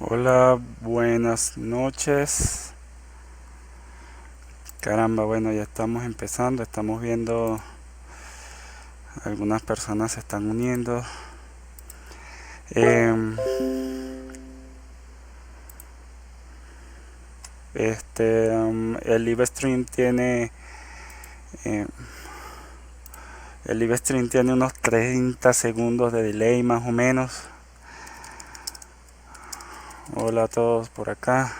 Hola, buenas noches. Caramba, bueno, ya estamos empezando, estamos viendo algunas personas se están uniendo. Em, el live stream tiene em, el live stream tiene unos 30 segundos de delay más o menos. Hola a todos por acá.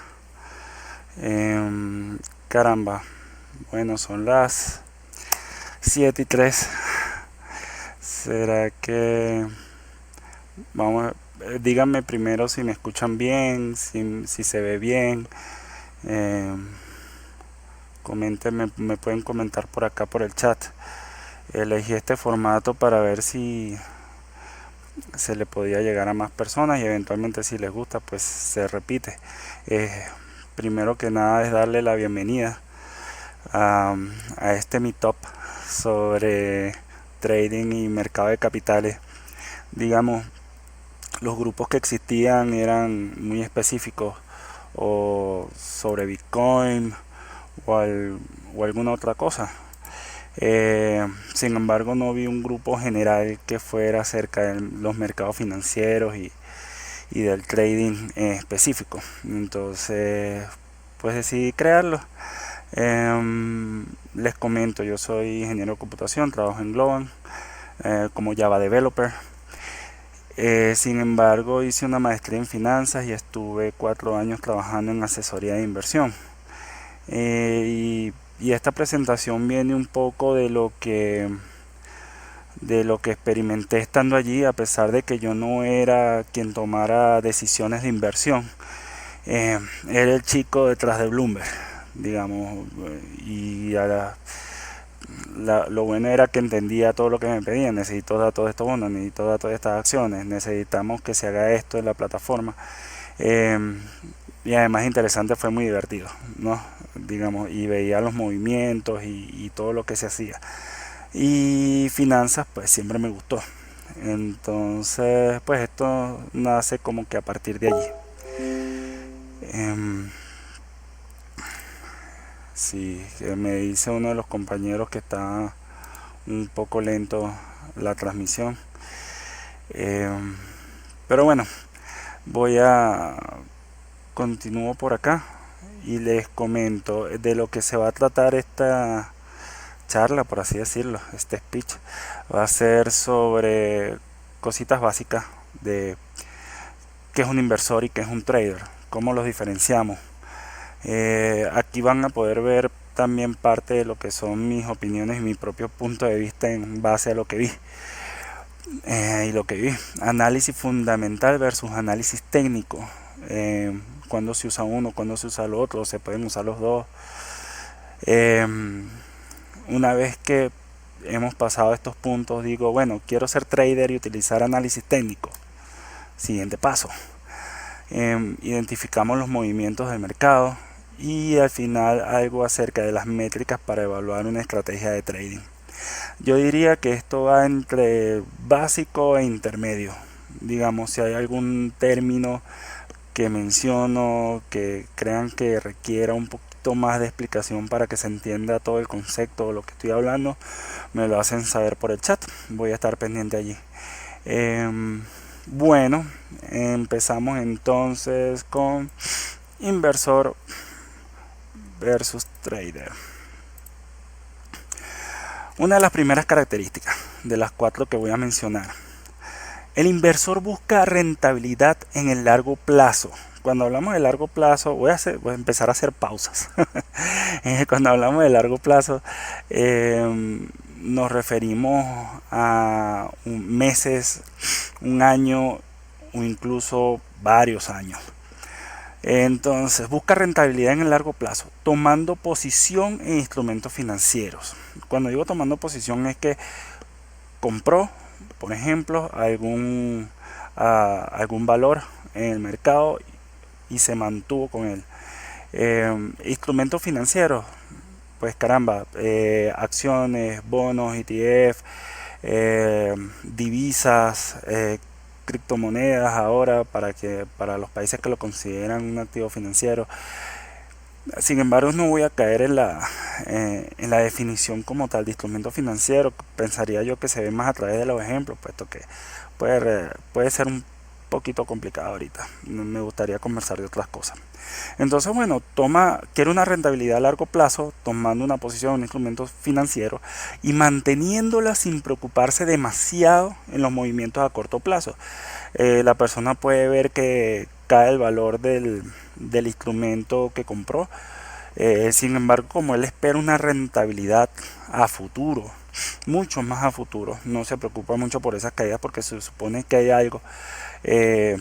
Caramba, bueno, son las 7:03. ¿Será que vamos? Díganme primero si me escuchan bien, si se ve bien. Eh, Coméntenme, me pueden comentar por acá por el chat. Elegí este formato para ver si se le podía llegar a más personas y eventualmente si les gusta pues se repite. Eh, Primero que nada es darle la bienvenida a, a este meetup sobre trading y mercado de capitales. Digamos, los grupos que existían eran muy específicos o sobre Bitcoin o, o alguna otra cosa. Sin embargo, no vi un grupo general que fuera acerca de los mercados financieros y del trading específico. Entonces, pues decidí crearlo. Les comento, yo soy ingeniero de computación, trabajo en Globan como Java Developer. Sin embargo, hice una maestría en finanzas y estuve 4 años trabajando en asesoría de inversión. Y esta presentación viene un poco de lo que experimenté estando allí, a pesar de que yo no era quien tomara decisiones de inversión. Era el chico detrás de Bloomberg, digamos, y lo bueno era que entendía todo lo que me pedían. Necesito datos de estos bonos, necesito datos de estas acciones, necesitamos que se haga esto en la plataforma. Eh, y además interesante, fue muy divertido, ¿no? Digamos, y veía los movimientos y todo lo que se hacía. Y finanzas, pues siempre me gustó. Entonces, pues esto nace como que a partir de allí. Em, sí, que me dice uno de los compañeros que está un poco lento la transmisión. Em, pero bueno, voy a continúo por acá y les comento de lo que se va a tratar esta charla, por así decirlo. Este speech va a ser sobre cositas básicas de qué es un inversor y qué es un trader, cómo los diferenciamos. Aquí van a poder ver también parte de lo que son mis opiniones y mi propio punto de vista en base a lo que vi. Y lo que vi, análisis fundamental versus análisis técnico. Cuando se usa uno, cuando se usa el otro, se pueden usar los dos. Eh, una vez que hemos pasado estos puntos, digo, bueno, quiero ser trader y utilizar análisis técnico. Siguiente paso, identificamos los movimientos del mercado y al final algo acerca de las métricas para evaluar una estrategia de trading. Yo diría que esto va entre básico e intermedio. Digamos, si hay algún término que menciono que crean que requiera un poquito más de explicación para que se entienda todo el concepto de lo que estoy hablando, me lo hacen saber por el chat. Voy a estar pendiente allí. Bueno, empezamos entonces con inversor versus trader. Una de las primeras características de las 4 que voy a mencionar: el inversor busca rentabilidad en el largo plazo. Cuando hablamos de largo plazo, voy a empezar a hacer pausas. Cuando hablamos de largo plazo, nos referimos a meses, un año o incluso varios años. Entonces, busca rentabilidad en el largo plazo, tomando posición en instrumentos financieros. Cuando digo tomando posición es que compró, por ejemplo, algún valor en el mercado y se mantuvo con él. Instrumentos financieros, pues caramba, acciones, bonos, ETF, divisas, criptomonedas ahora para los países que lo consideran un activo financiero. Sin embargo, no voy a caer en la definición como tal de instrumento financiero. Pensaría yo que se ve más a través de los ejemplos, puesto que puede ser un poquito complicado ahorita. Me gustaría conversar de otras cosas. Entonces, bueno, quiere una rentabilidad a largo plazo, tomando una posición en un instrumento financiero y manteniéndola sin preocuparse demasiado en los movimientos a corto plazo. La persona puede ver que cae el valor del instrumento que compró. Sin embargo, como él espera una rentabilidad a futuro, mucho más a futuro, no se preocupa mucho por esas caídas porque se supone que hay algo eh,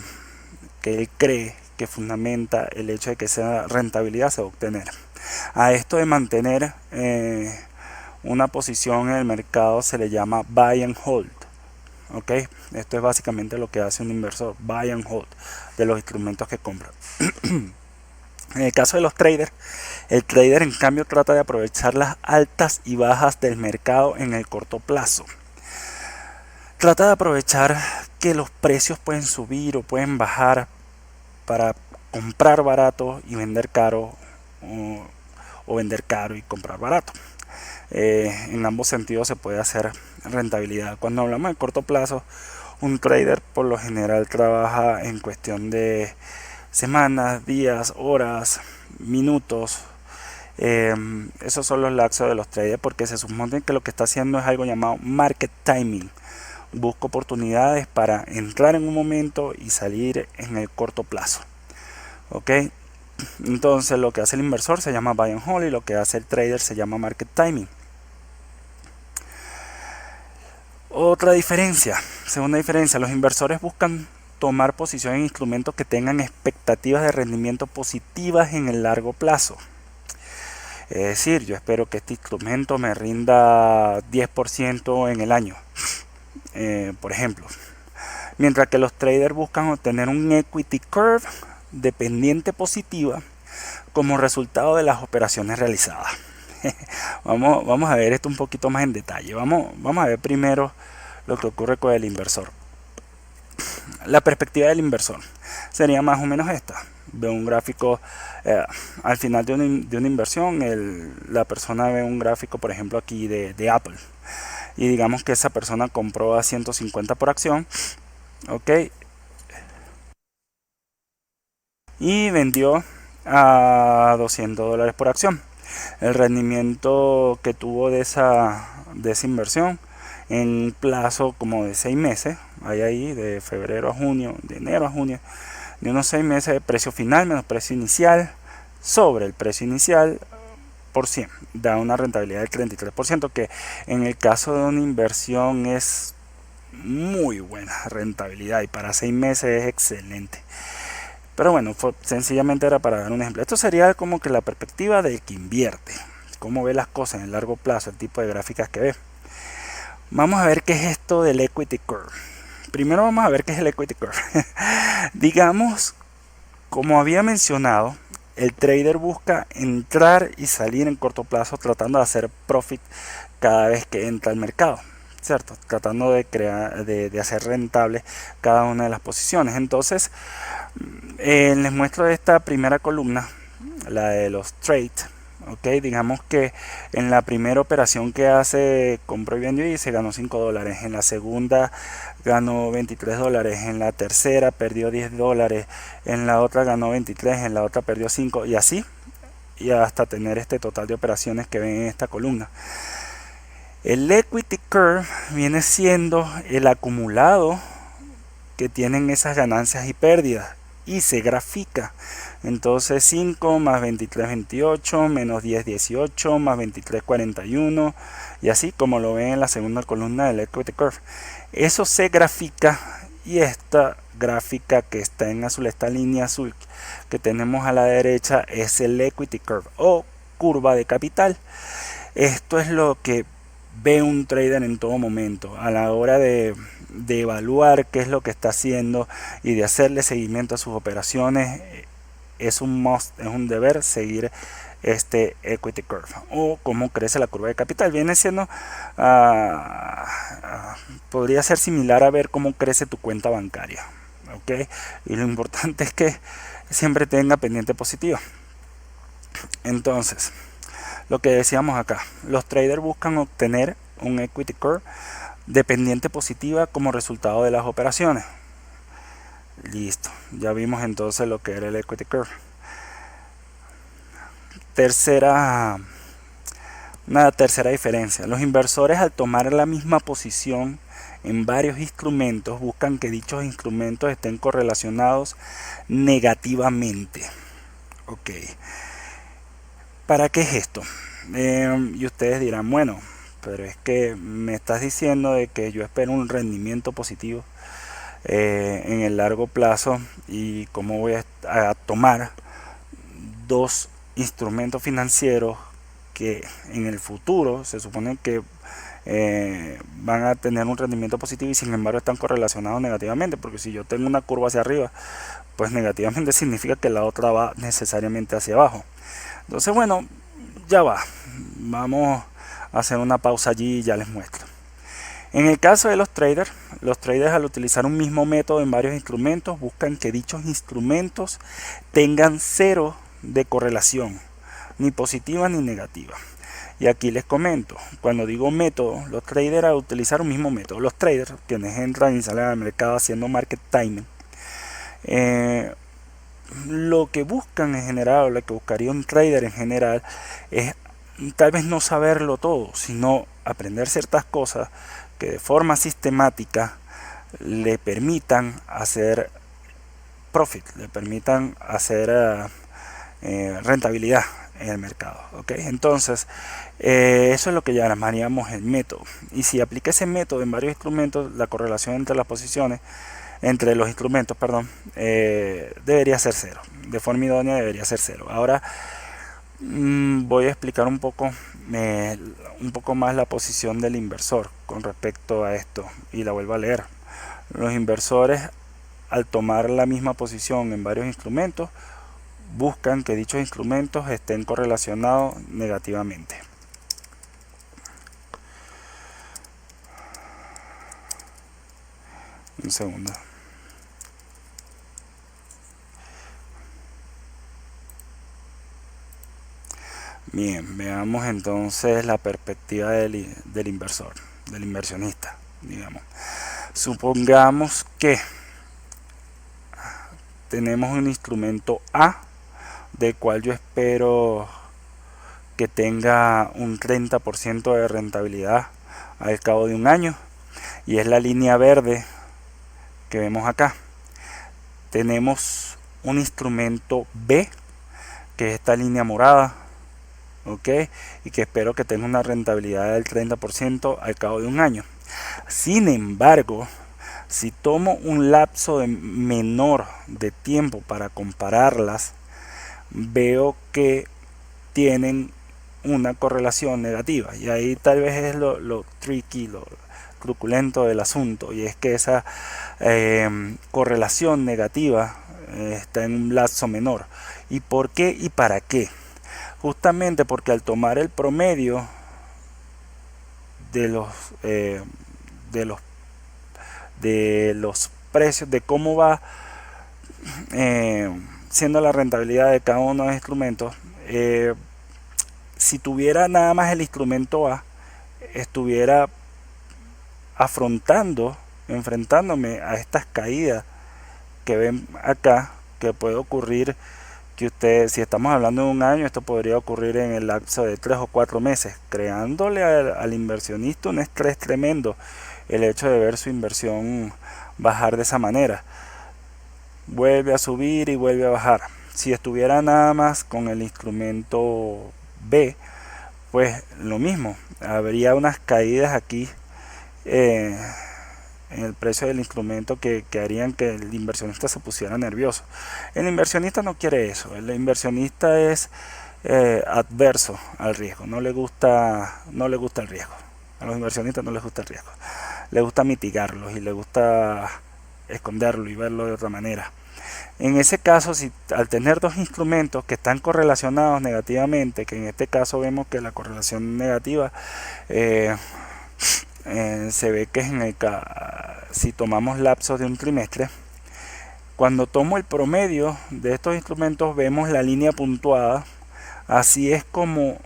que él cree que fundamenta el hecho de que esa rentabilidad se va a obtener. A esto de mantener una posición en el mercado se le llama buy and hold. ¿Okay? Esto es básicamente lo que hace un inversor, buy and hold, de los instrumentos que compra. En el caso de los traders, el trader en cambio trata de aprovechar las altas y bajas del mercado en el corto plazo. Trata de aprovechar que los precios pueden subir o pueden bajar para comprar barato y vender caro, o vender caro y comprar barato. En ambos sentidos se puede hacer rentabilidad. Cuando hablamos de corto plazo, un trader por lo general trabaja en cuestión de semanas, días, horas, minutos. Esos son los lapsos de los traders, porque se supone que lo que está haciendo es algo llamado market timing. Busca oportunidades para entrar en un momento y salir en el corto plazo. ¿Ok? Entonces lo que hace el inversor se llama buy and hold y lo que hace el trader se llama market timing. Segunda diferencia, los inversores buscan tomar posición en instrumentos que tengan expectativas de rendimiento positivas en el largo plazo. Es decir, yo espero que este instrumento me rinda 10% en el año, por ejemplo. Mientras que los traders buscan obtener un equity curve de pendiente positiva como resultado de las operaciones realizadas. Vamos a ver esto un poquito más en detalle. Vamos a ver primero lo que ocurre con el inversor. La perspectiva del inversor sería más o menos esta. Ve un gráfico al final de una inversión. La persona ve un gráfico, por ejemplo, aquí de Apple. Y digamos que esa persona compró a 150 por acción. Ok. Y vendió a $200 por acción. El rendimiento que tuvo de esa inversión en un plazo como de 6 meses, hay ahí de febrero a junio, de enero a junio, de unos 6 meses de precio final menos precio inicial sobre el precio inicial por 100, da una rentabilidad del 33%, que en el caso de una inversión es muy buena rentabilidad y para 6 meses es excelente. Pero bueno, sencillamente era para dar un ejemplo. Esto sería como que la perspectiva del que invierte, cómo ve las cosas en el largo plazo, el tipo de gráficas que ve. Vamos a ver qué es esto del equity curve. Primero vamos a ver qué es el equity curve. Digamos, como había mencionado, el trader busca entrar y salir en corto plazo tratando de hacer profit cada vez que entra al mercado, ¿cierto? Tratando de hacer rentable cada una de las posiciones. Entonces, les muestro esta primera columna, la de los trades. Okay, digamos que en la primera operación que hace, compró y vendió y se ganó $5. En la segunda ganó $23. En la tercera perdió $10. En la otra ganó 23. En la otra perdió 5. Y así, y hasta tener este total de operaciones que ven en esta columna. El equity curve viene siendo el acumulado que tienen esas ganancias y pérdidas y se grafica. Entonces 5 más 23, 28, menos 10, 18, más 23, 41, y así como lo ven en la segunda columna del equity curve. Eso se grafica, y esta gráfica que está en azul, esta línea azul que tenemos a la derecha, es el equity curve o curva de capital. Esto es lo que ve un trader en todo momento a la hora de evaluar qué es lo que está haciendo y de hacerle seguimiento a sus operaciones. es un must, es un deber seguir este equity curve o cómo crece la curva de capital. Viene siendo podría ser similar a ver cómo crece tu cuenta bancaria, ¿ok? Y lo importante es que siempre tenga pendiente positiva. Entonces, lo que decíamos acá, los traders buscan obtener un equity curve de pendiente positiva como resultado de las operaciones. Listo, ya vimos entonces lo que era el equity curve. Una tercera diferencia, los inversores al tomar la misma posición en varios instrumentos buscan que dichos instrumentos estén correlacionados negativamente. Ok, ¿para qué es esto? Y ustedes dirán, bueno, pero es que me estás diciendo de que yo espero un rendimiento positivo en el largo plazo, y cómo voy a tomar dos instrumentos financieros que en el futuro se supone que van a tener un rendimiento positivo y sin embargo están correlacionados negativamente, porque si yo tengo una curva hacia arriba, pues negativamente significa que la otra va necesariamente hacia abajo. Entonces, bueno, ya va, vamos a hacer una pausa allí y ya les muestro. En el caso de los traders al utilizar un mismo método en varios instrumentos buscan que dichos instrumentos tengan cero de correlación, ni positiva ni negativa. Y aquí les comento, cuando digo método, los traders al utilizar un mismo método, los traders quienes entran y salen al mercado haciendo market timing, lo que buscan en general, o lo que buscaría un trader en general, es tal vez no saberlo todo, sino aprender ciertas cosas que de forma sistemática le permitan hacer profit, le permitan hacer rentabilidad en el mercado. ¿Okay? Entonces, eso es lo que llamaríamos el método. Y si aplica ese método en varios instrumentos, la correlación entre las posiciones, entre los instrumentos, perdón, debería ser cero. De forma idónea debería ser cero. Ahora voy a explicar un poco más la posición del inversor con respecto a esto, y la vuelvo a leer. Los inversores, al tomar la misma posición en varios instrumentos, buscan que dichos instrumentos estén correlacionados negativamente. Un segundo. Bien, veamos entonces la perspectiva del inversor, del inversionista, digamos. Supongamos que tenemos un instrumento A, del cual yo espero que tenga un 30% de rentabilidad al cabo de un año, y es la línea verde que vemos acá. Tenemos un instrumento B, que es esta línea morada, ¿ok? Y que espero que tenga una rentabilidad del 30% al cabo de un año. Sin embargo, si tomo un lapso menor de tiempo para compararlas, veo que tienen una correlación negativa, y ahí tal vez es lo tricky, lo truculento del asunto, y es que esa correlación negativa está en un lapso menor. ¿Y por qué y para qué? Justamente porque al tomar el promedio de los precios, de cómo va siendo la rentabilidad de cada uno de los instrumentos, si tuviera nada más el instrumento A, estuviera enfrentándome a estas caídas que ven acá, que puede ocurrir, que si estamos hablando de un año, esto podría ocurrir en el lapso de 3 o 4 meses, creándole al inversionista un estrés tremendo el hecho de ver su inversión bajar de esa manera. Vuelve a subir y vuelve a bajar. Si estuviera nada más con el instrumento B, pues lo mismo, habría unas caídas aquí en el precio del instrumento que harían que el inversionista se pusiera nervioso. El inversionista no quiere eso. El inversionista es adverso al riesgo, no le gusta el riesgo. A los inversionistas no les gusta el riesgo, les gusta mitigarlos y les gusta esconderlo y verlo de otra manera. En ese caso, si al tener dos instrumentos que están correlacionados negativamente, que en este caso vemos que la correlación negativa se ve que es si tomamos lapsos de un trimestre, cuando tomo el promedio de estos instrumentos vemos la línea puntuada. Así es como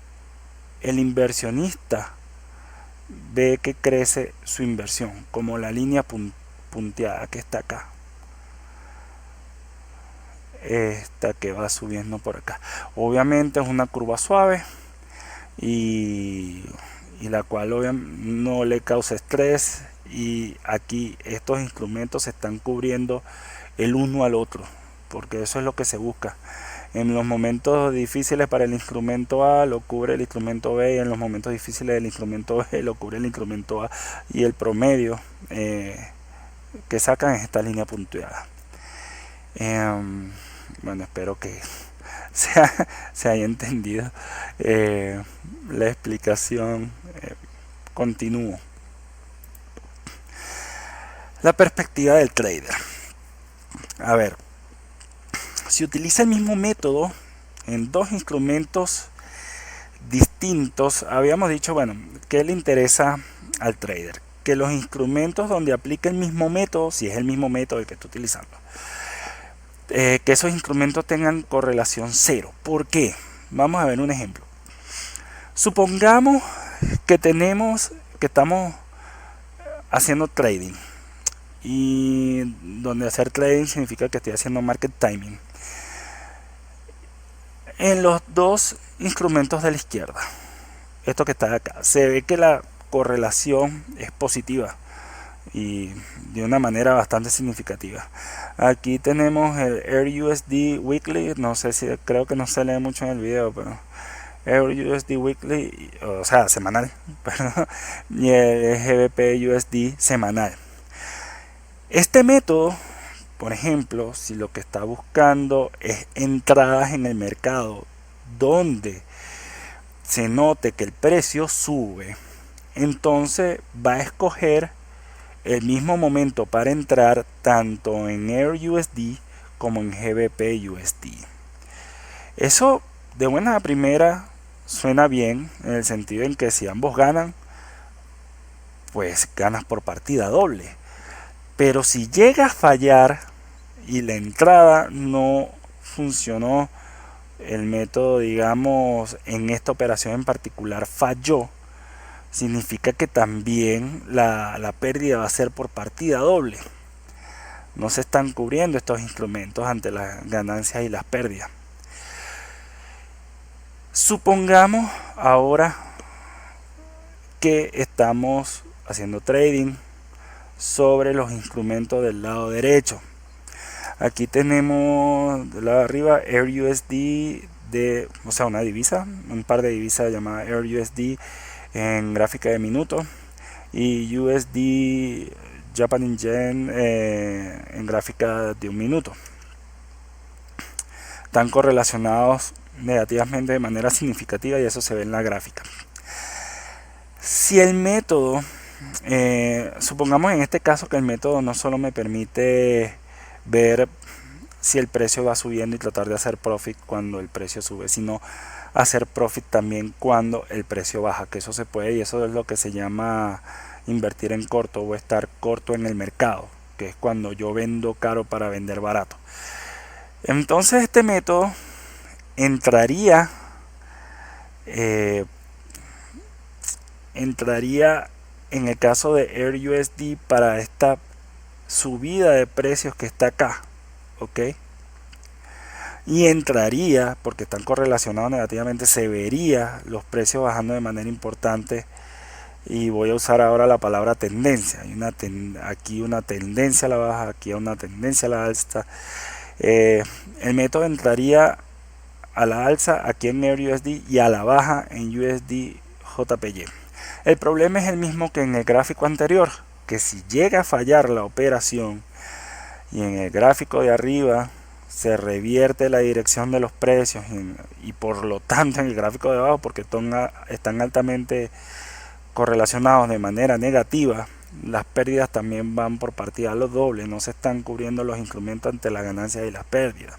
el inversionista ve que crece su inversión, como la línea punteada que está acá, esta que va subiendo por acá. Obviamente es una curva suave y la cual no le causa estrés, y aquí estos instrumentos se están cubriendo el uno al otro, porque eso es lo que se busca. En los momentos difíciles para el instrumento A lo cubre el instrumento B, y en los momentos difíciles del instrumento B lo cubre el instrumento A, y el promedio que sacan es esta línea punteada. Bueno, espero que se haya entendido la explicación. Continúo. La perspectiva del trader. A ver, si utiliza el mismo método en dos instrumentos distintos, habíamos dicho, bueno, ¿qué le interesa al trader? Que los instrumentos donde aplica el mismo método, si es el mismo método el que está utilizando, que esos instrumentos tengan correlación cero. ¿Por qué? Vamos a ver un ejemplo. Supongamos que estamos haciendo trading, y donde hacer trading significa que estoy haciendo market timing en los dos instrumentos de la izquierda. Esto que está acá, se ve que la correlación es positiva y de una manera bastante significativa. Aquí tenemos el AirUSD Weekly, no sé si, creo que no se lee mucho en el video, pero AirUSD Weekly, o sea, semanal, perdón, y el GBP USD semanal. Este método, por ejemplo, si lo que está buscando es entradas en el mercado donde se note que el precio sube, entonces va a escoger el mismo momento para entrar tanto en AirUSD como en GBP USD. Eso de buena a primera suena bien, en el sentido en que si ambos ganan, pues ganas por partida doble. Pero si llega a fallar y la entrada no funcionó, el método, digamos, en esta operación en particular falló, significa que también la pérdida va a ser por partida doble. No se están cubriendo estos instrumentos ante las ganancias y las pérdidas. Supongamos ahora que estamos haciendo trading sobre los instrumentos del lado derecho. Aquí tenemos del lado de arriba AirUSD o sea, una divisa, un par de divisas llamadas AirUSD en gráfica de minutos, y USD Japanese Yen en gráfica de un minuto. Están correlacionados negativamente de manera significativa, y eso se ve en la gráfica. Si el método, supongamos en este caso que el método no solo me permite ver si el precio va subiendo y tratar de hacer profit cuando el precio sube, sino hacer profit también cuando el precio baja, que eso se puede, y eso es lo que se llama invertir en corto o estar corto en el mercado, que es cuando yo vendo caro para vender barato. Entonces este método entraría en el caso de AirUSD para esta subida de precios que está acá, ok, y entraría, porque están correlacionados negativamente, se vería los precios bajando de manera importante, y voy a usar ahora la palabra tendencia. Hay aquí una tendencia a la baja, aquí una tendencia a la alza. El método entraría a la alza aquí en AirUSD y a la baja en USD JPY. El problema es el mismo que en el gráfico anterior, que si llega a fallar la operación y en el gráfico de arriba se revierte la dirección de los precios, y por lo tanto en el gráfico de abajo, porque están altamente correlacionados de manera negativa, las pérdidas también van por partida lo doble, no se están cubriendo los instrumentos ante las ganancias y las pérdidas.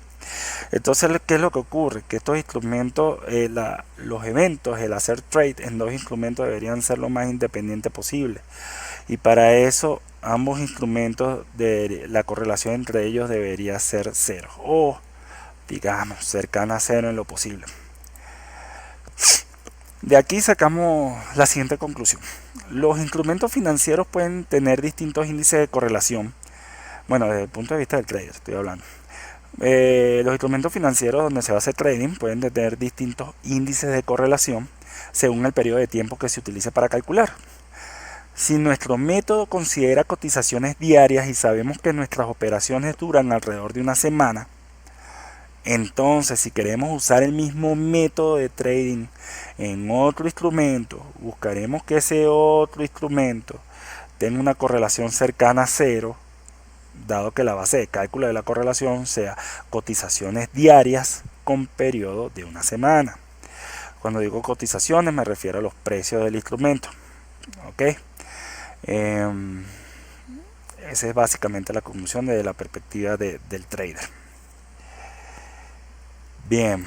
Entonces, ¿qué es lo que ocurre? Que estos instrumentos, los eventos, el hacer trade en dos instrumentos deberían ser lo más independiente posible. Y para eso, ambos instrumentos, la correlación entre ellos debería ser cero. O, digamos, cercana a cero en lo posible. De aquí sacamos la siguiente conclusión. Los instrumentos financieros pueden tener distintos índices de correlación. Bueno, desde el punto de vista del trader estoy hablando. Los instrumentos financieros donde se hace trading pueden tener distintos índices de correlación según el periodo de tiempo que se utilice para calcular. Si nuestro método considera cotizaciones diarias y sabemos que nuestras operaciones duran alrededor de una semana, entonces si queremos usar el mismo método de trading en otro instrumento, buscaremos que ese otro instrumento tenga una correlación cercana a cero, dado que la base de cálculo de la correlación sea cotizaciones diarias con periodo de una semana. Cuando digo cotizaciones me refiero a los precios del instrumento. ¿Ok? Esa es básicamente la conclusión de la perspectiva del trader. Bien.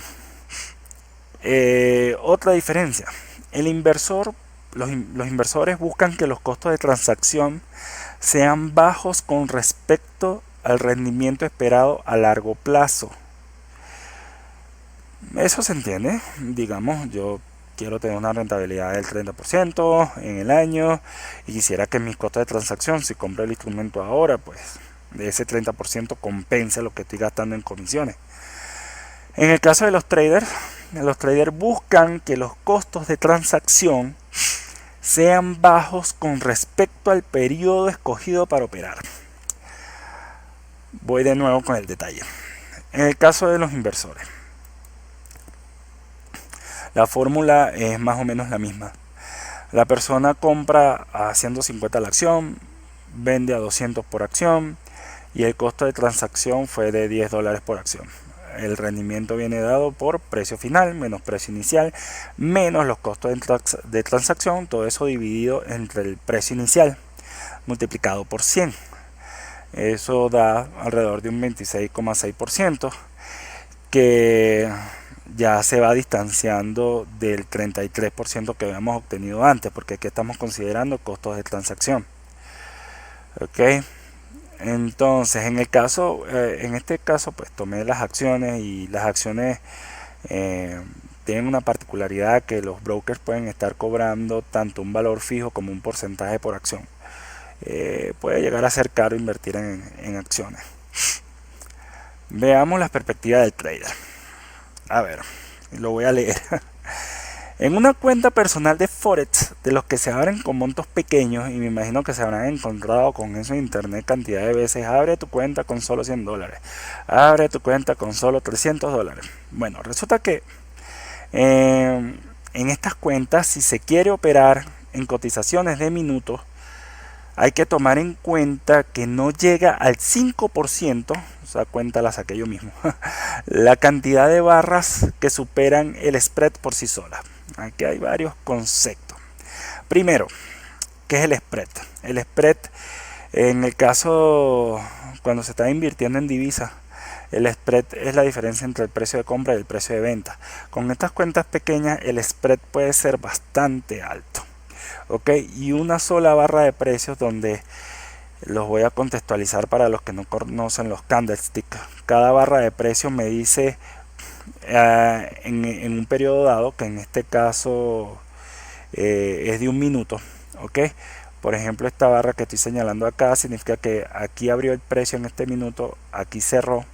Otra diferencia. El inversor, los inversores buscan que los costos de transacción sean bajos con respecto al rendimiento esperado a largo plazo. Eso se entiende. Digamos, yo quiero tener una rentabilidad del 30% en el año y quisiera que mis costos de transacción, si compro el instrumento ahora, pues de ese 30% compense lo que estoy gastando en comisiones. En el caso de los traders buscan que los costos de transacción sean bajos con respecto al periodo escogido para operar. Voy de nuevo con el detalle. En el caso de los inversores, la fórmula es más o menos la misma. La persona compra a 150 la acción, vende a 200 por acción y el costo de transacción fue de $10 por acción. El rendimiento viene dado por precio final menos precio inicial menos los costos de transacción, todo eso dividido entre el precio inicial multiplicado por 100. Eso da alrededor de un 26,6%, que ya se va distanciando del 33% que habíamos obtenido antes, porque aquí estamos considerando costos de transacción. Ok. Entonces, en este caso, pues tomé las acciones y las acciones tienen una particularidad que los brokers pueden estar cobrando tanto un valor fijo como un porcentaje por acción. Puede llegar a ser caro invertir en acciones. Veamos la perspectiva del trader. A ver, lo voy a leer. En una cuenta personal de Forex, de los que se abren con montos pequeños, y me imagino que se habrán encontrado con eso en internet cantidad de veces, abre tu cuenta con solo $100, abre tu cuenta con solo $300. Bueno, resulta que en estas cuentas, si se quiere operar en cotizaciones de minutos, hay que tomar en cuenta que no llega al 5%, esa cuenta la saqué yo mismo, la cantidad de barras que superan el spread por sí sola. Aquí hay varios conceptos. Primero, ¿qué es el spread? El spread, en el caso cuando se está invirtiendo en divisa, el spread es la diferencia entre el precio de compra y el precio de venta. Con estas cuentas pequeñas el spread puede ser bastante alto. ¿Ok? Y una sola barra de precios, donde los voy a contextualizar para los que no conocen los candlesticks. Cada barra de precios me dice en un periodo dado, que en este caso es de un minuto. ¿Ok? Por ejemplo, esta barra que estoy señalando acá significa que aquí abrió el precio en este minuto, aquí cerró.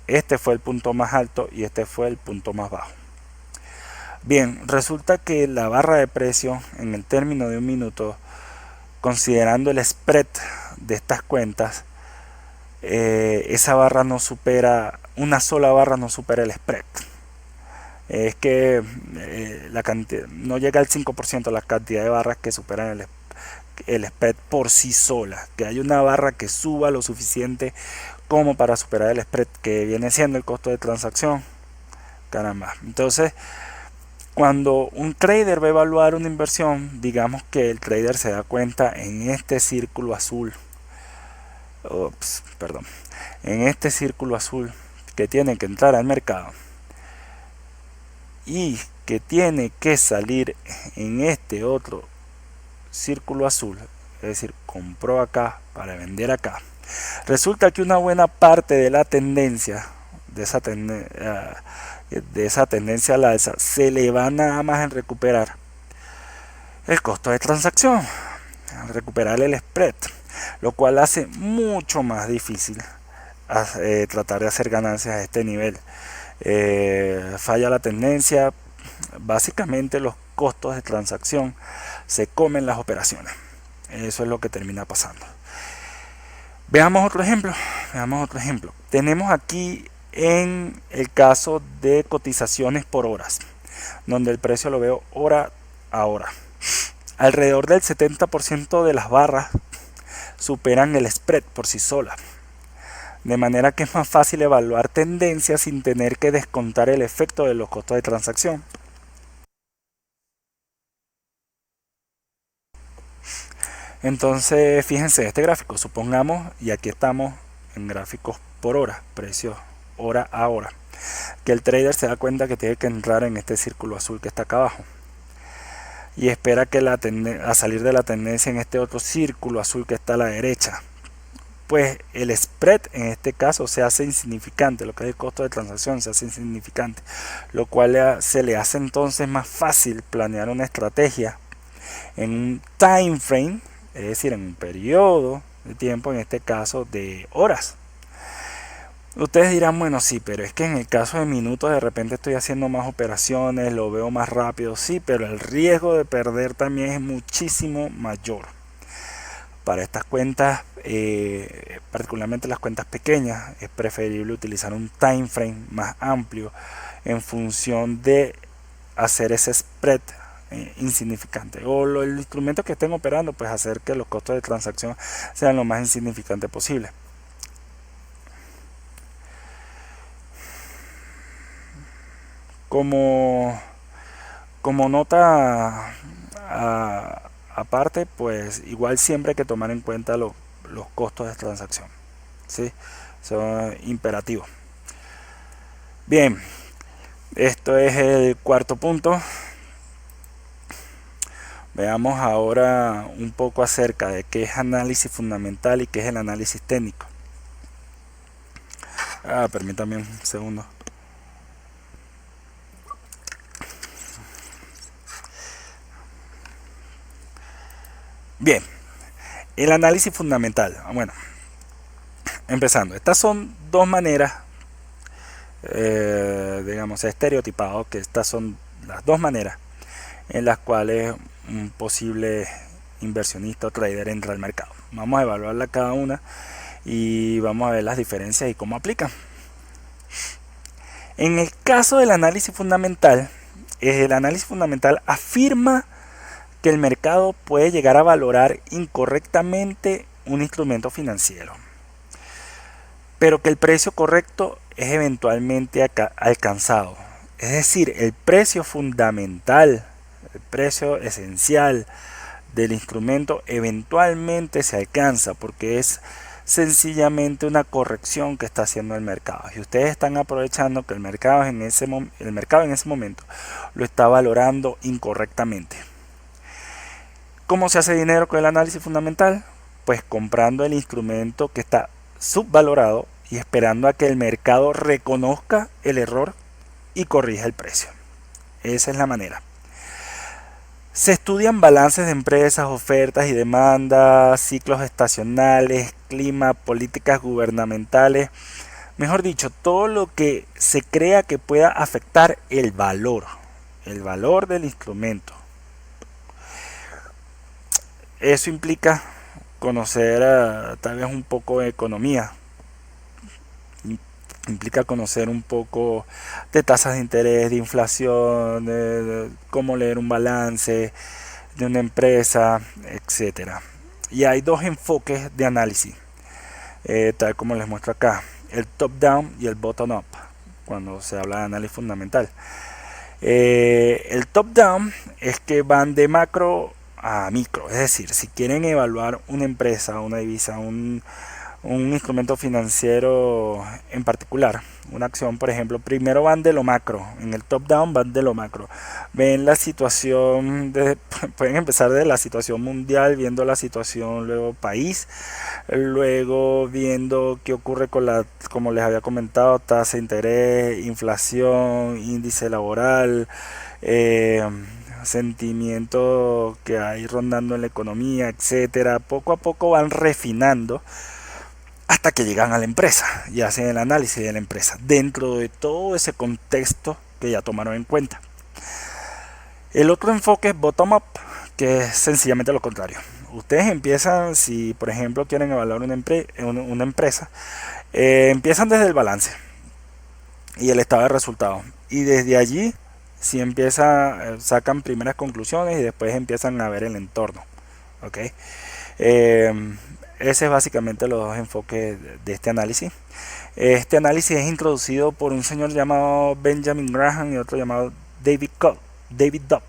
Este fue el punto más alto y este fue el punto más bajo. Bien, resulta que la barra de precio en el término de un minuto, considerando el spread de estas cuentas, esa barra no supera, una sola barra no supera el spread. Es que no llega al 5% la cantidad de barras que superan el spread por sí sola. Que hay una barra que suba lo suficiente como para superar el spread, que viene siendo el costo de transacción. Caramba. Entonces, Cuando un trader va a evaluar una inversión, digamos que el trader se da cuenta en este círculo azul, perdón, en este círculo azul que tiene que entrar al mercado y que tiene que salir en este otro círculo azul, es decir, compró acá para vender acá. Resulta que una buena parte de la tendencia, de esa tendencia al alza, se le va nada más en recuperar el costo de transacción, recuperar el spread, lo cual hace mucho más difícil tratar de hacer ganancias a este nivel. Falla la tendencia, básicamente los costos de transacción se comen las operaciones. Eso es lo que termina pasando. Veamos otro ejemplo. Tenemos aquí en el caso de cotizaciones por horas, donde el precio lo veo hora a hora. Alrededor del 70% de las barras superan el spread por sí solas, de manera que es más fácil evaluar tendencias sin tener que descontar el efecto de los costos de transacción. Entonces, fíjense este gráfico, supongamos, y aquí estamos en gráficos por hora, precios hora a hora, que el trader se da cuenta que tiene que entrar en este círculo azul que está acá abajo y espera que a salir de la tendencia en este otro círculo azul que está a la derecha. Pues el spread en este caso se hace insignificante, lo que es el costo de transacción se hace insignificante, lo cual se le hace entonces más fácil planear una estrategia en un time frame, es decir, en un periodo de tiempo, en este caso de horas. Ustedes dirán, bueno, sí, pero es que en el caso de minutos de repente estoy haciendo más operaciones, lo veo más rápido, sí, pero el riesgo de perder también es muchísimo mayor. Para estas cuentas, particularmente las cuentas pequeñas, es preferible utilizar un time frame más amplio en función de hacer ese spread insignificante, o el instrumento que estén operando, pues hacer que los costos de transacción sean lo más insignificante posible. Como nota aparte, pues igual siempre hay que tomar en cuenta los costos de transacción, ¿sí? Son imperativos. Bien, esto es el cuarto punto. Veamos ahora un poco acerca de qué es análisis fundamental y qué es el análisis técnico. Permítame un segundo. Bien, el análisis fundamental. Bueno, empezando. Estas son dos maneras, digamos, estereotipado que estas son las dos maneras en las cuales un posible inversionista o trader entra al mercado. Vamos a evaluarla cada una y vamos a ver las diferencias y cómo aplican. En el caso del análisis fundamental, el análisis fundamental afirma que el mercado puede llegar a valorar incorrectamente un instrumento financiero, pero que el precio correcto es eventualmente alcanzado. Es decir, el precio fundamental, el precio esencial del instrumento eventualmente se alcanza porque es sencillamente una corrección que está haciendo el mercado, y ustedes están aprovechando que el mercado en ese momento lo está valorando incorrectamente. ¿Cómo se hace dinero con el análisis fundamental? Pues comprando el instrumento que está subvalorado y esperando a que el mercado reconozca el error y corrija el precio. Esa es la manera. Se estudian balances de empresas, ofertas y demandas, ciclos estacionales, clima, políticas gubernamentales, mejor dicho, todo lo que se crea que pueda afectar el valor del instrumento. Eso implica conocer tal vez un poco de economía, implica conocer un poco de tasas de interés, de inflación, de cómo leer un balance de una empresa, etcétera. Y hay dos enfoques de análisis, tal como les muestro acá, el top down y el bottom up, cuando se habla de análisis fundamental. El top-down es que van de macro a micro, es decir, si quieren evaluar una empresa, una divisa, un instrumento financiero en particular, una acción, por ejemplo, primero van de lo macro, en el top down van de lo macro, ven la situación, pueden empezar de la situación mundial, viendo la situación luego país, luego viendo qué ocurre con la, como les había comentado, tasa de interés, inflación, índice laboral, eh, sentimiento que hay rondando en la economía, etcétera. Poco a poco van refinando hasta que llegan a la empresa y hacen el análisis de la empresa dentro de todo ese contexto que ya tomaron en cuenta. El otro enfoque es bottom-up, que es sencillamente lo contrario. Ustedes empiezan, si por ejemplo quieren evaluar una empresa, empiezan desde el balance y el estado de resultados. Y desde allí, si empiezan, sacan primeras conclusiones y después empiezan a ver el entorno. ¿Ok? Ese es básicamente los dos enfoques de este análisis. Este análisis es introducido por un señor llamado Benjamin Graham y otro llamado David Duck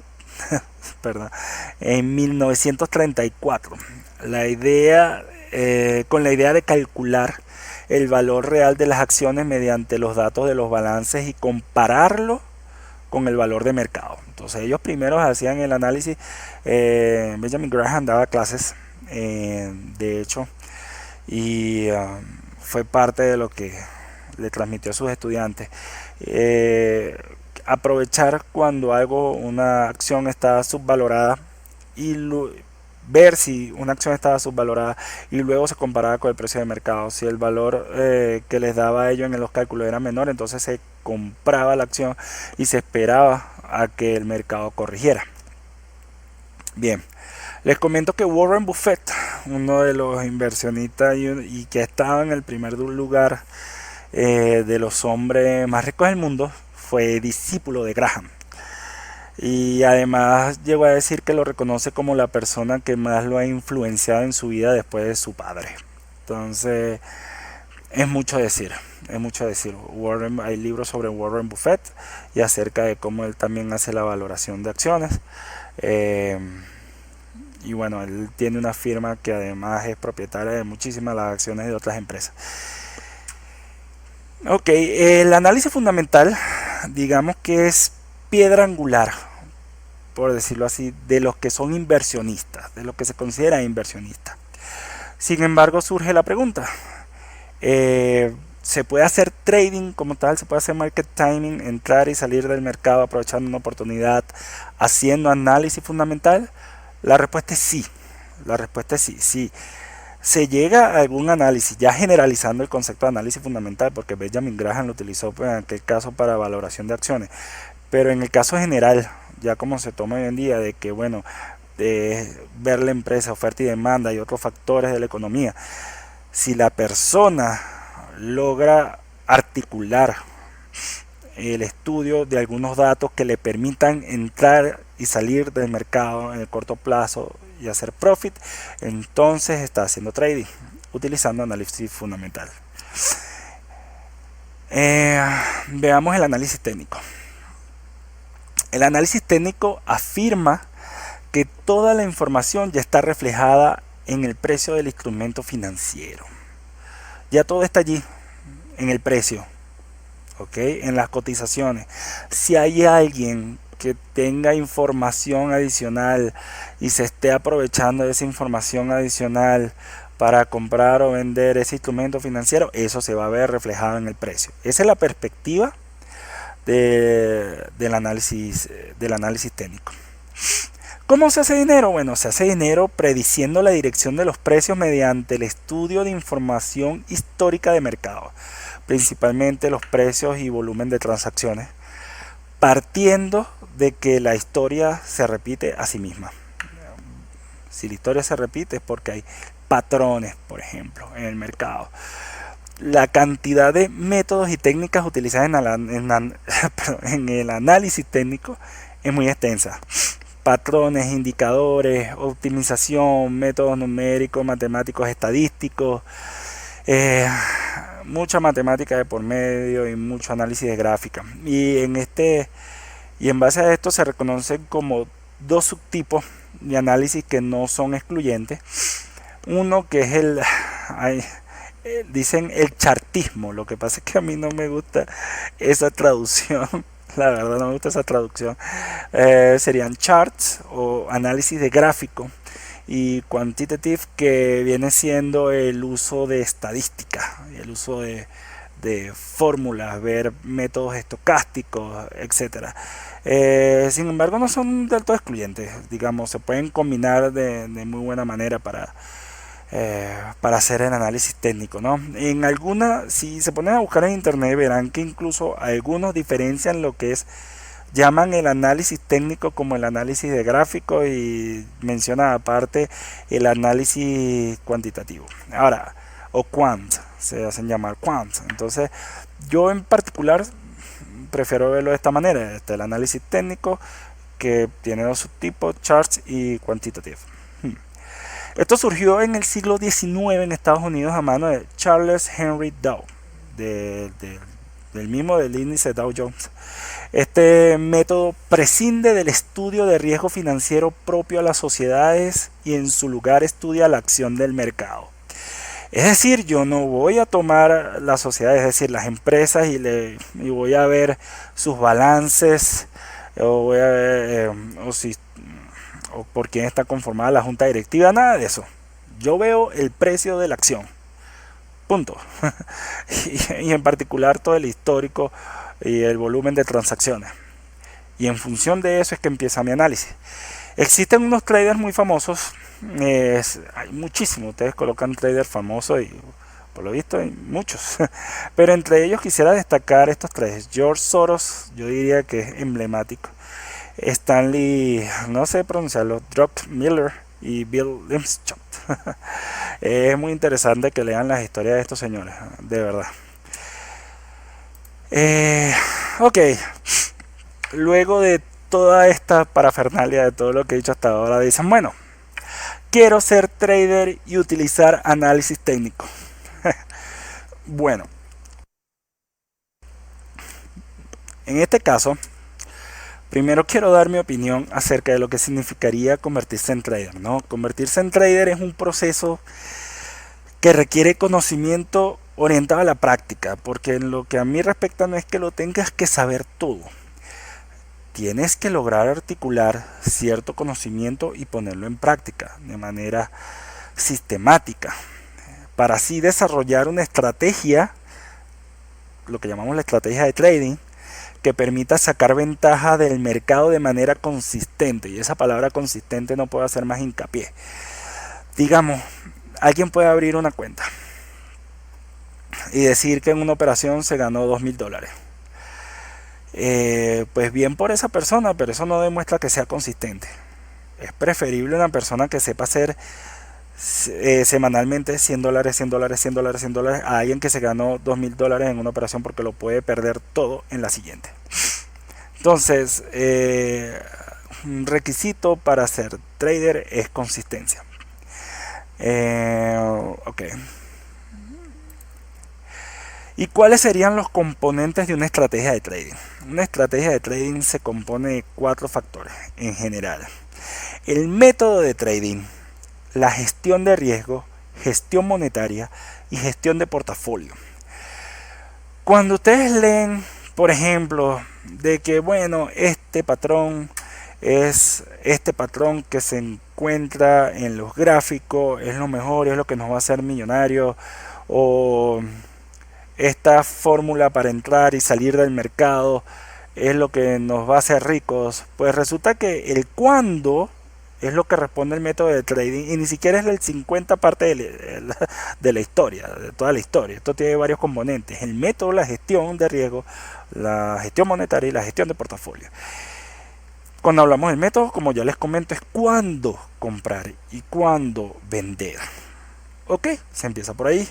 perdón, en 1934. La idea, con la idea de calcular el valor real de las acciones mediante los datos de los balances y compararlo con el valor de mercado. Entonces ellos primero hacían el análisis. Benjamin Graham daba clases, de hecho, y fue parte de lo que le transmitió a sus estudiantes. Aprovechar cuando una acción está subvalorada y ver si una acción estaba subvalorada y luego se comparaba con el precio de mercado. Si el valor que les daba a ellos en los cálculos era menor, entonces se compraba la acción y se esperaba a que el mercado corrigiera. Bien, les comento que Warren Buffett, uno de los inversionistas y que estaba en el primer lugar de los hombres más ricos del mundo, fue discípulo de Graham. Y además llegó a decir que lo reconoce como la persona que más lo ha influenciado en su vida después de su padre. Entonces, es mucho decir, es mucho decir. Hay libros sobre Warren Buffett y acerca de cómo él también hace la valoración de acciones. Y bueno, él tiene una firma que además es propietaria de muchísimas las acciones de otras empresas. Ok, el análisis fundamental, digamos que es piedra angular, por decirlo así, de los que son inversionistas, de los que se considera inversionistas. Sin embargo, surge la pregunta, ¿se puede hacer trading como tal? ¿Se puede hacer market timing, entrar y salir del mercado aprovechando una oportunidad, haciendo análisis fundamental? La respuesta es sí, la respuesta es sí, sí. Se llega a algún análisis, ya generalizando el concepto de análisis fundamental, porque Benjamin Graham lo utilizó en aquel caso para valoración de acciones, pero en el caso general, ya como se toma hoy en día, de que bueno, ver la empresa, oferta y demanda y otros factores de la economía, si la persona logra articular el estudio de algunos datos que le permitan entrar y salir del mercado en el corto plazo y hacer profit, entonces está haciendo trading utilizando análisis fundamental. Veamos el análisis técnico. El análisis técnico afirma que toda la información ya está reflejada en el precio del instrumento financiero. Ya todo está allí en el precio, ¿ok? En las cotizaciones. Si hay alguien que tenga información adicional y se esté aprovechando de esa información adicional para comprar o vender ese instrumento financiero, eso se va a ver reflejado en el precio. Esa es la perspectiva del análisis técnico. ¿Cómo se hace dinero? Bueno, se hace dinero prediciendo la dirección de los precios mediante el estudio de información histórica de mercado, principalmente los precios y volumen de transacciones, partiendo de que la historia se repite a sí misma. Si la historia se repite es porque hay patrones, por ejemplo, en el mercado. La cantidad de métodos y técnicas utilizadas en el análisis técnico es muy extensa. Patrones, indicadores, optimización, métodos numéricos, matemáticos, estadísticos, mucha matemática de por medio y mucho análisis de gráfica. Y en Y en base a esto se reconocen como dos subtipos de análisis que no son excluyentes. Uno que es dicen el chartismo. Lo que pasa es que a mí no me gusta esa traducción. La verdad no me gusta esa traducción. Serían charts o análisis de gráfico, y quantitative, que viene siendo el uso de estadística, el uso de fórmulas, ver métodos estocásticos, etcétera. Sin embargo, no son del todo excluyentes, digamos, se pueden combinar de muy buena manera para hacer el análisis técnico, ¿no? En alguna, si se ponen a buscar en internet, verán que incluso algunos diferencian lo que llaman el análisis técnico como el análisis de gráficos, y menciona aparte el análisis cuantitativo. Ahora, o quant, se hacen llamar quant. Entonces, yo en particular prefiero verlo de esta manera: el análisis técnico, que tiene dos subtipos, charts y quantitative. Esto surgió en el siglo XIX en Estados Unidos a mano de Charles Henry Dow, del mismo del índice Dow Jones. Este método prescinde del estudio de riesgo financiero propio a las sociedades y en su lugar estudia la acción del mercado. Es decir, yo no voy a tomar las sociedades, es decir, las empresas, y voy a ver sus balances, o voy a ver, o por quién está conformada la junta directiva, nada de eso. Yo veo el precio de la acción, punto. y en particular todo el histórico y el volumen de transacciones. Y en función de eso es que empieza mi análisis. Existen unos traders muy famosos, hay muchísimos, ustedes colocan traders famosos y por lo visto hay muchos, pero entre ellos quisiera destacar estos tres. George Soros, yo diría que es emblemático. Stanley, no sé pronunciarlo, Druckenmiller, y Bill Limpschot. Es muy interesante que lean las historias de estos señores, de verdad. Ok, luego de toda esta parafernalia, de todo lo que he dicho hasta ahora, dicen, bueno, quiero ser trader y utilizar análisis técnico. Bueno, en este caso, primero quiero dar mi opinión acerca de lo que significaría convertirse en trader, ¿no? Convertirse en trader es un proceso que requiere conocimiento orientado a la práctica, porque en lo que a mí respecta no es que lo tengas que saber todo. Tienes que lograr articular cierto conocimiento y ponerlo en práctica de manera sistemática, para así desarrollar una estrategia, lo que llamamos la estrategia de trading, que permita sacar ventaja del mercado de manera consistente. Y esa palabra consistente no puedo hacer más hincapié. Digamos, alguien puede abrir una cuenta y decir que en una operación se ganó $2,000. Pues bien por esa persona, pero eso no demuestra que sea consistente. Es preferible una persona que sepa hacer semanalmente $100, $100, $100, $100, a alguien que se ganó $2,000 en una operación, porque lo puede perder todo en la siguiente. Entonces, un requisito para ser trader es consistencia. Ok. ¿Y cuáles serían los componentes de una estrategia de trading? Una estrategia de trading se compone de 4 factores en general: el método de trading, la gestión de riesgo, gestión monetaria y gestión de portafolio. Cuando ustedes leen, por ejemplo, de que bueno, este patrón es este patrón que se encuentra en los gráficos, es lo mejor, es lo que nos va a hacer millonarios, o esta fórmula para entrar y salir del mercado es lo que nos va a hacer ricos, pues resulta que el cuándo es lo que responde el método de trading, y ni siquiera es el 50 parte de la historia, de toda la historia. Esto tiene varios componentes: el método, la gestión de riesgo, la gestión monetaria y la gestión de portafolio. Cuando hablamos del método, como ya les comento, es cuándo comprar y cuándo vender. Ok, se empieza por ahí.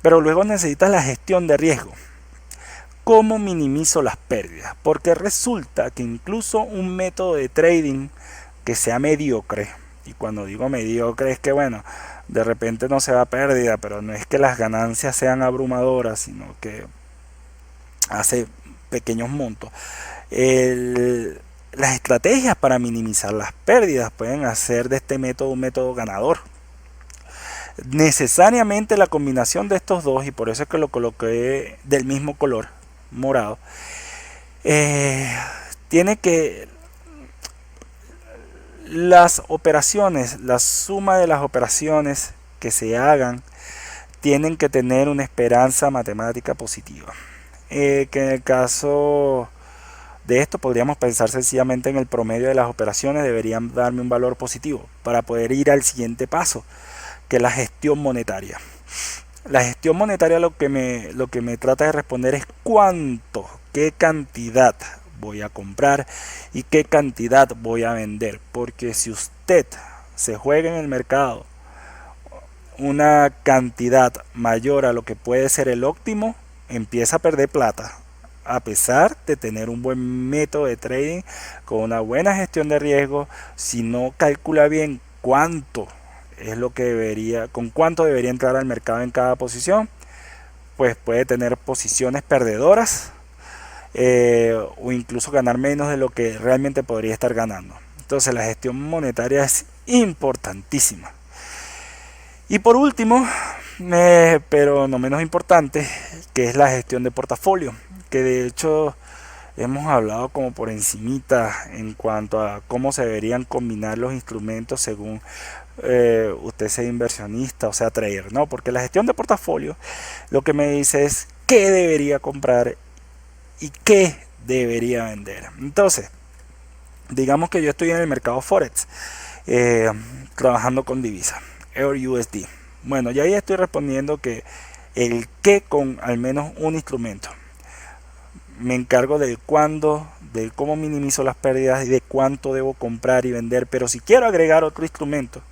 Pero luego necesitas la gestión de riesgo. ¿Cómo minimizo las pérdidas? Porque resulta que incluso un método de trading que sea mediocre, y cuando digo mediocre es que bueno, de repente no se va a pérdida, pero no es que las ganancias sean abrumadoras, sino que hace pequeños montos. Las estrategias para minimizar las pérdidas pueden hacer de este método un método ganador. Necesariamente la combinación de estos dos, y por eso es que lo coloqué del mismo color, morado, tiene que las operaciones, la suma de las operaciones que se hagan, tienen que tener una esperanza matemática positiva. Que en el caso de esto podríamos pensar sencillamente en el promedio de las operaciones deberían darme un valor positivo para poder ir al siguiente paso, que es la gestión monetaria. La gestión monetaria lo que me trata de responder es cuánto, qué cantidad voy a comprar y qué cantidad voy a vender. Porque si usted se juega en el mercado una cantidad mayor a lo que puede ser el óptimo, empieza a perder plata. A pesar de tener un buen método de trading con una buena gestión de riesgo, si no calcula bien cuánto es lo que debería, con cuánto debería entrar al mercado en cada posición, pues puede tener posiciones perdedoras, o incluso ganar menos de lo que realmente podría estar ganando. Entonces la gestión monetaria es importantísima. Y por último, pero no menos importante, que es la gestión de portafolio, que de hecho hemos hablado como por encimita en cuanto a cómo se deberían combinar los instrumentos según usted sea inversionista o sea trader, ¿no? Porque la gestión de portafolio lo que me dice es qué debería comprar y qué debería vender. Entonces, digamos que yo estoy en el mercado Forex, eh, trabajando con divisa, EUR-USD. Bueno, ya ahí estoy respondiendo que el qué con al menos un instrumento. Me encargo del cuándo, de cómo minimizo las pérdidas y de cuánto debo comprar y vender. Pero si quiero agregar otro instrumento,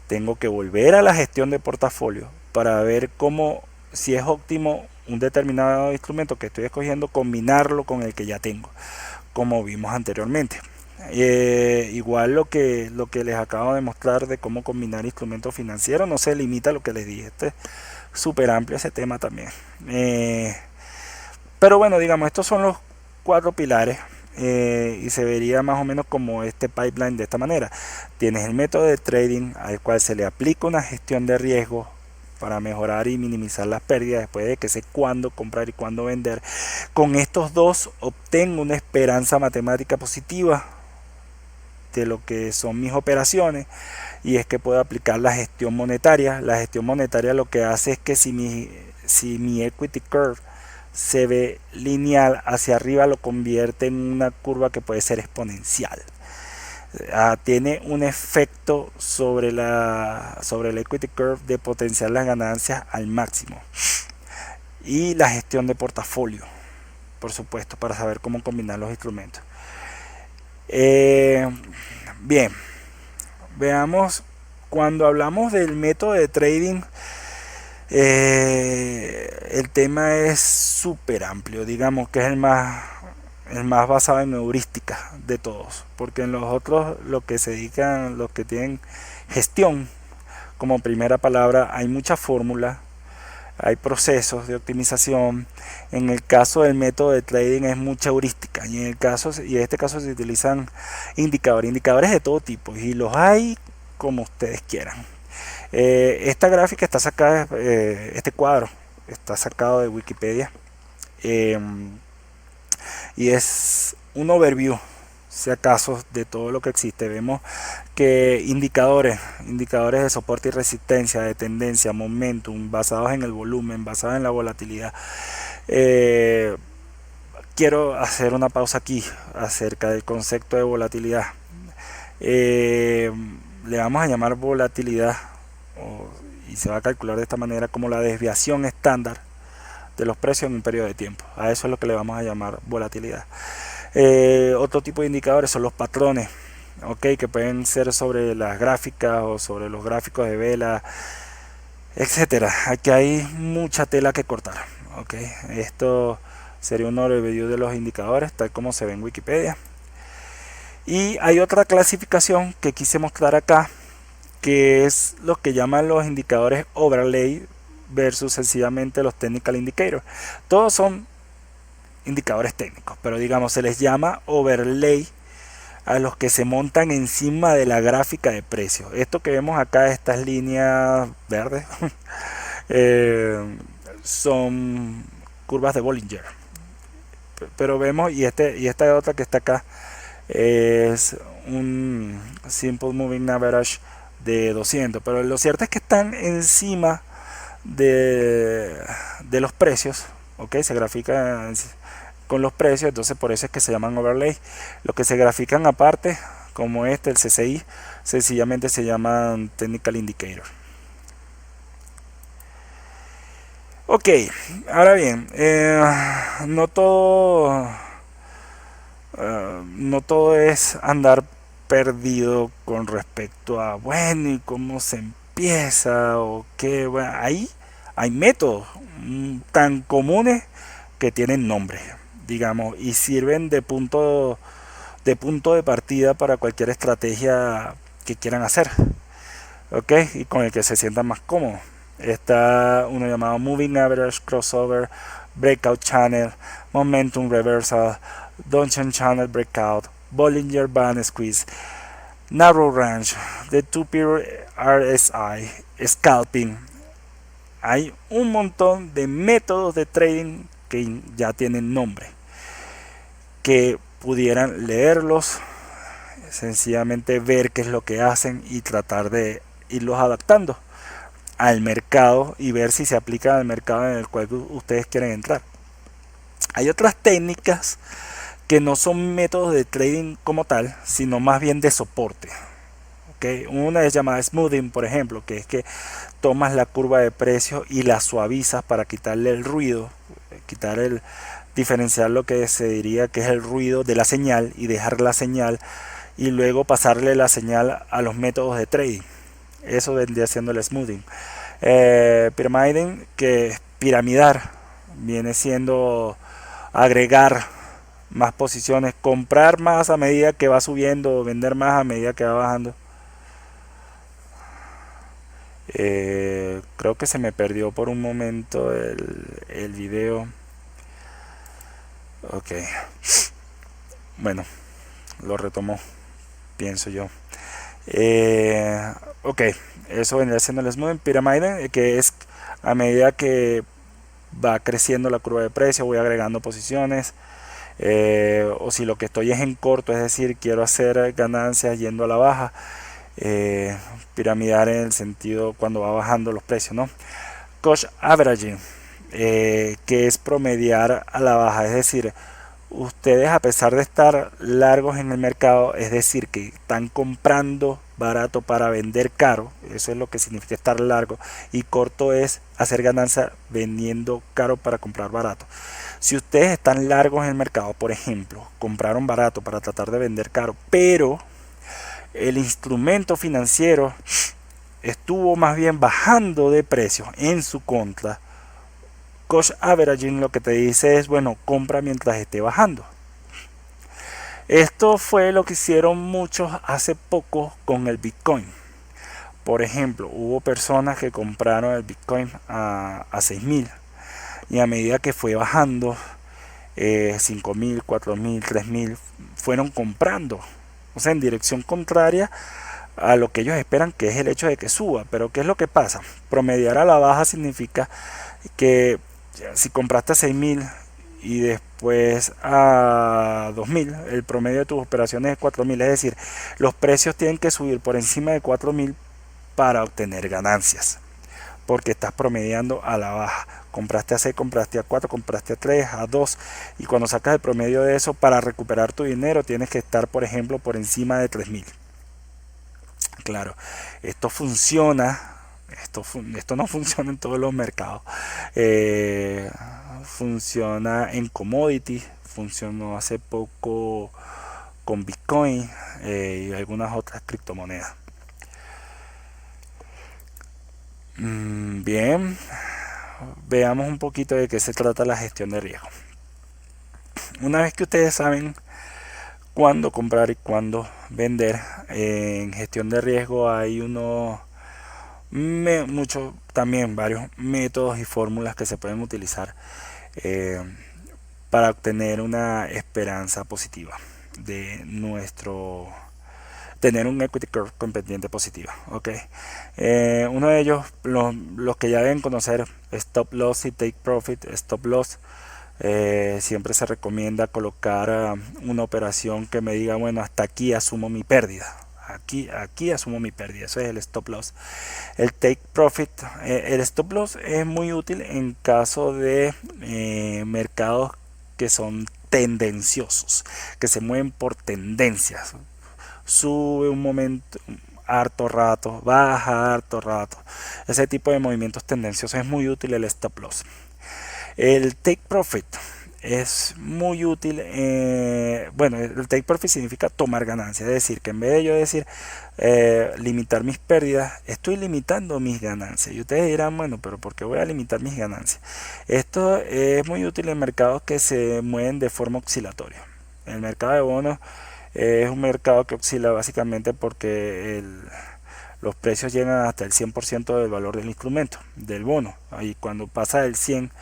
tengo que volver a la gestión de portafolio para ver cómo, si es óptimo un determinado instrumento que estoy escogiendo, combinarlo con el que ya tengo, como vimos anteriormente. Igual lo que les acabo de mostrar de cómo combinar instrumentos financieros no se limita a lo que les dije. Este es súper amplio ese tema también. Pero bueno, digamos, estos son los 4 pilares. Y se vería más o menos como este pipeline de esta manera. Tienes el método de trading al cual se le aplica una gestión de riesgo para mejorar y minimizar las pérdidas después de que sé cuándo comprar y cuándo vender. Con estos dos obtengo una esperanza matemática positiva de lo que son mis operaciones, y es que puedo aplicar la gestión monetaria. La gestión monetaria lo que hace es que si mi equity curve se ve lineal hacia arriba, lo convierte en una curva que puede ser exponencial. Tiene un efecto sobre el equity curve de potenciar las ganancias al máximo. Y la gestión de portafolio, por supuesto, para saber cómo combinar los instrumentos. Bien, veamos, cuando hablamos del método de trading, el tema es súper amplio, digamos que es el más basado en heurística de todos, porque en los otros, lo que se dedican, los que tienen gestión como primera palabra, hay mucha fórmula, hay procesos de optimización. En el caso del método de trading es mucha heurística, y en este caso se utilizan indicadores de todo tipo, y los hay como ustedes quieran. Esta gráfica está sacada, este cuadro está sacado de Wikipedia, y es un overview, si acaso, de todo lo que existe. Vemos que indicadores de soporte y resistencia, de tendencia, momentum, basados en el volumen, basados en la volatilidad. Quiero hacer una pausa aquí acerca del concepto de volatilidad. Le vamos a llamar volatilidad, y se va a calcular de esta manera, como la desviación estándar de los precios en un periodo de tiempo. A eso es lo que le vamos a llamar volatilidad. Otro tipo de indicadores son los patrones, que pueden ser sobre las gráficas o sobre los gráficos de vela, etcétera. Aquí hay mucha tela que cortar. Esto sería un overview de los indicadores tal como se ve en Wikipedia. Y hay otra clasificación que quise mostrar acá, que es lo que llaman los indicadores overlay versus sencillamente los technical indicators. Todos son indicadores técnicos, pero digamos se les llama overlay a los que se montan encima de la gráfica de precios. Esto que vemos acá, estas líneas verdes, eh, son curvas de Bollinger. Pero vemos, y esta otra que está acá es un Simple Moving Average de 200. Pero lo cierto es que están encima de los precios, ¿ok? Se grafica con los precios, entonces por eso es que se llaman overlay. Lo que se grafican aparte, como el CCI, sencillamente se llaman technical indicator. Ok, ahora bien, no todo es andar perdido con respecto a, bueno, y cómo se empieza o qué. Bueno, ahí hay métodos tan comunes que tienen nombre, digamos, y sirven de punto de partida para cualquier estrategia que quieran hacer, ¿ok? Y con el que se sientan más cómodos. Está uno llamado Moving Average, Crossover, Breakout Channel, Momentum Reversal, Donchian Channel Breakout, Bollinger Band Squeeze, Narrow Range, The Two Period RSI, Scalping. Hay un montón de métodos de trading que ya tienen nombre, que pudieran leerlos, sencillamente ver qué es lo que hacen y tratar de irlos adaptando al mercado y ver si se aplica al mercado en el cual ustedes quieren entrar. Hay otras técnicas que no son métodos de trading como tal, sino más bien de soporte. ¿Okay? Una es llamada smoothing, por ejemplo, que es que tomas la curva de precios y la suavizas para quitarle el ruido, diferenciar lo que se diría que es el ruido de la señal y dejar la señal y luego pasarle la señal a los métodos de trading. Eso vendría siendo el smoothing. Pyramiding, que es piramidar, viene siendo agregar más posiciones, comprar más a medida que va subiendo, vender más a medida que va bajando. Creo que se me perdió por un momento el video. Ok, bueno, lo retomo, pienso yo. Ok, eso vendría siendo el smoothing. Pyramiding, que es a medida que va creciendo la curva de precio, voy agregando posiciones. O si lo que estoy es en corto, es decir, quiero hacer ganancias yendo a la baja, piramidar en el sentido cuando va bajando los precios, ¿no? Cost averaging, que es promediar a la baja, es decir, ustedes, a pesar de estar largos en el mercado, es decir, que están comprando barato para vender caro, eso es lo que significa estar largo, y corto es hacer ganancia vendiendo caro para comprar barato. Si ustedes están largos en el mercado, por ejemplo, compraron barato para tratar de vender caro, pero el instrumento financiero estuvo más bien bajando de precios en su contra, cost averaging lo que te dice es, bueno, compra mientras esté bajando. Esto fue lo que hicieron muchos hace poco con el Bitcoin. Por ejemplo, hubo personas que compraron el Bitcoin a 6.000 y a medida que fue bajando 5.000, 4.000, 3.000, fueron comprando, o sea, en dirección contraria a lo que ellos esperan, que es el hecho de que suba. Pero ¿qué es lo que pasa? Promediar a la baja significa que si compraste a 6.000 y después a 2.000, el promedio de tus operaciones es 4.000, es decir, los precios tienen que subir por encima de 4.000 para obtener ganancias, porque estás promediando a la baja. Compraste a 6, compraste a 4, compraste a 3, a 2, y cuando sacas el promedio de eso, para recuperar tu dinero tienes que estar, por ejemplo, por encima de 3.000. Claro, esto funciona. Esto no funciona en todos los mercados. Funciona en commodity, funcionó hace poco con Bitcoin y algunas otras criptomonedas. Bien, veamos un poquito de qué se trata la gestión de riesgo. Una vez que ustedes saben cuándo comprar y cuándo vender, en gestión de riesgo hay varios métodos y fórmulas que se pueden utilizar para obtener una esperanza positiva de tener un equity curve con pendiente positiva. Uno de ellos, los que ya deben conocer, stop loss y take profit. Stop loss, siempre se recomienda colocar una operación que me diga, bueno, hasta aquí asumo mi pérdida. Aquí asumo mi pérdida. Eso es el stop loss. El take profit, el stop loss es muy útil en caso de mercados que son tendenciosos, que se mueven por tendencias. Sube un momento harto rato, baja harto rato. Ese tipo de movimientos tendenciosos es muy útil el stop loss. El take profit es muy útil. Bueno, el take profit significa tomar ganancias, es decir, que en vez de yo decir limitar mis pérdidas, estoy limitando mis ganancias. Y ustedes dirán, bueno, pero ¿por qué voy a limitar mis ganancias? Esto es muy útil en mercados que se mueven de forma oscilatoria. El mercado de bonos es un mercado que oscila básicamente porque los precios llegan hasta el 100% del valor del instrumento, del bono. Ahí cuando pasa del 100,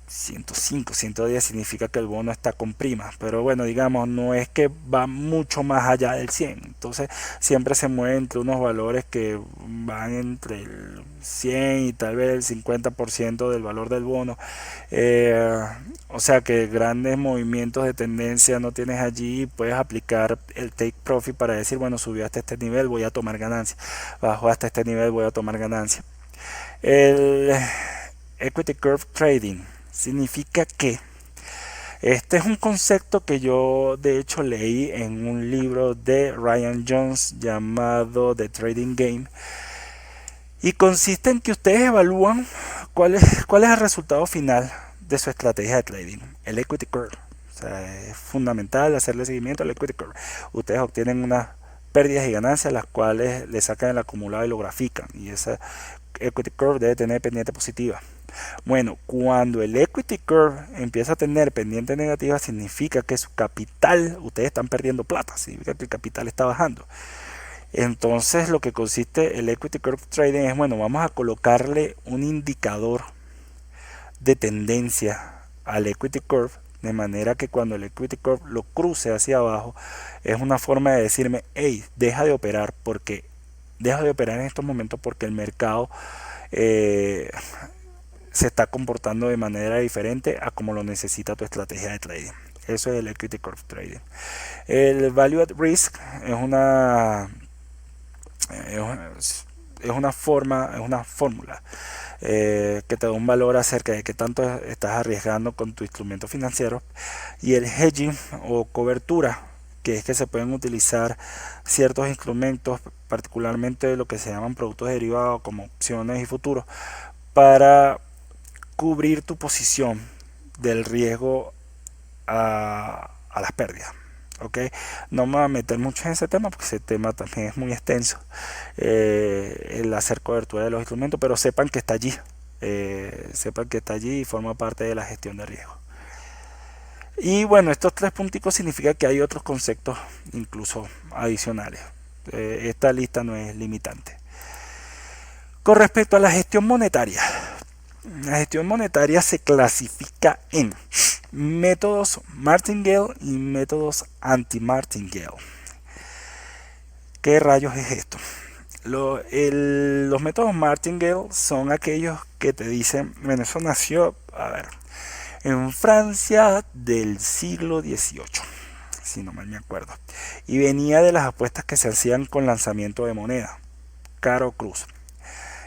105, 110 significa que el bono está con prima, pero bueno, digamos, no es que va mucho más allá del 100. Entonces siempre se mueve entre unos valores que van entre el 100 y tal vez el 50% del valor del bono. O sea que grandes movimientos de tendencia no tienes allí. Puedes aplicar el take profit para decir, bueno, subió hasta este nivel, voy a tomar ganancia, bajó hasta este nivel, voy a tomar ganancia. El equity curve trading significa que este es un concepto que yo de hecho leí en un libro de Ryan Jones llamado The Trading Game, y consiste en que ustedes evalúan cuál es el resultado final de su estrategia de trading, el equity curve. O sea, es fundamental hacerle seguimiento al equity curve. Ustedes obtienen unas pérdidas y ganancias, las cuales le sacan el acumulado y lo grafican, y esa equity curve debe tener pendiente positiva. Bueno, cuando el equity curve empieza a tener pendiente negativa, significa que su capital, ustedes están perdiendo plata, significa que el capital está bajando. Entonces lo que consiste el equity curve trading es, bueno, vamos a colocarle un indicador de tendencia al equity curve, de manera que cuando el equity curve lo cruce hacia abajo, es una forma de decirme, hey, deja de operar en estos momentos porque el mercado se está comportando de manera diferente a como lo necesita tu estrategia de trading. Eso es el equity curve trading. El value at risk es una fórmula que te da un valor acerca de qué tanto estás arriesgando con tu instrumento financiero. Y el hedging o cobertura, que es que se pueden utilizar ciertos instrumentos, particularmente lo que se llaman productos derivados como opciones y futuros, para cubrir tu posición del riesgo a las pérdidas. No me voy a meter mucho en ese tema porque ese tema también es muy extenso, el hacer cobertura de los instrumentos, pero sepan que está allí, y forma parte de la gestión de riesgo. Y bueno, estos 3 punticos significa que hay otros conceptos incluso adicionales. Esta lista no es limitante. Con respecto a la gestión monetaria se clasifica en métodos martingale y métodos anti-martingale. ¿Qué rayos es esto? Los métodos martingale son aquellos que te dicen, bueno, eso nació, en Francia del siglo XVIII, si no mal me acuerdo, y venía de las apuestas que se hacían con lanzamiento de moneda, cara o cruz.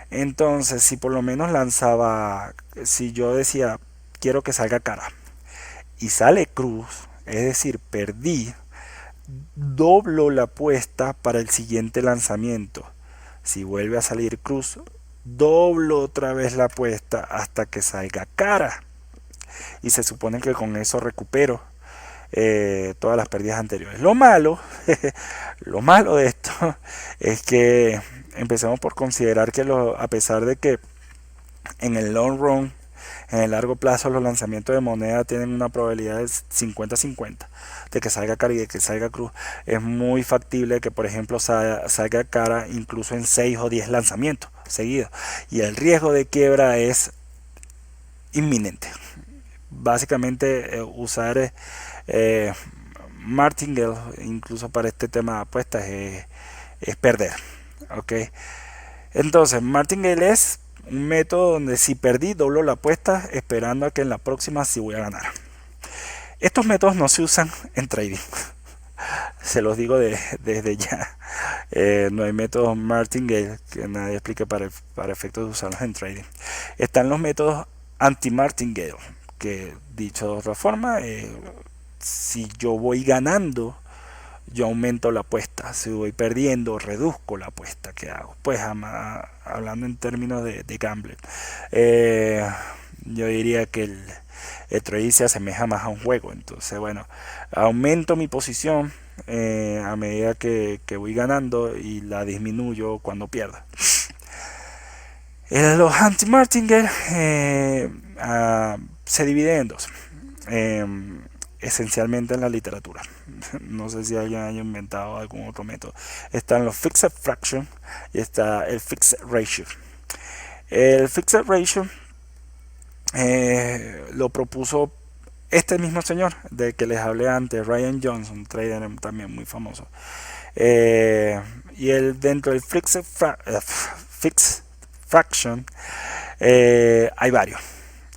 Entonces, si por lo menos si yo decía, quiero que salga cara, y sale cruz, es decir, perdí, doblo la apuesta para el siguiente lanzamiento. Si vuelve a salir cruz, doblo otra vez la apuesta hasta que salga cara. Y se supone que con eso recupero todas las pérdidas anteriores. Lo malo de esto es que empecemos por considerar que a pesar de que en el long run, en el largo plazo, los lanzamientos de moneda tienen una probabilidad de 50-50 de que salga cara y de que salga cruz, es muy factible que por ejemplo salga cara incluso en 6 o 10 lanzamientos seguidos, y el riesgo de quiebra es inminente. básicamente usar martingale incluso para este tema de apuestas es perder. Ok, entonces martingale es un método donde si perdí doblo la apuesta esperando a que en la próxima sí voy a ganar. Estos métodos no se usan en trading. Se los digo desde ya. No hay métodos martingale que nadie explique para efectos de usarlos en trading. Están los métodos anti-martingale, que dicho de otra forma, si yo voy ganando, yo aumento la apuesta. Si voy perdiendo, reduzco la apuesta que hago. Pues hablando en términos de gambling. Yo diría que el trading se asemeja más a un juego. Entonces, bueno, aumento mi posición a medida que voy ganando y la disminuyo cuando pierdo. Los anti-martingale se dividen en dos. Esencialmente en la literatura. No sé si alguien haya inventado algún otro método. Están los fixed fraction y está el fixed ratio. El fixed ratio lo propuso este mismo señor del que les hablé antes, Ryan Johnson, trader también muy famoso. Y el dentro del fixed fraction hay varios.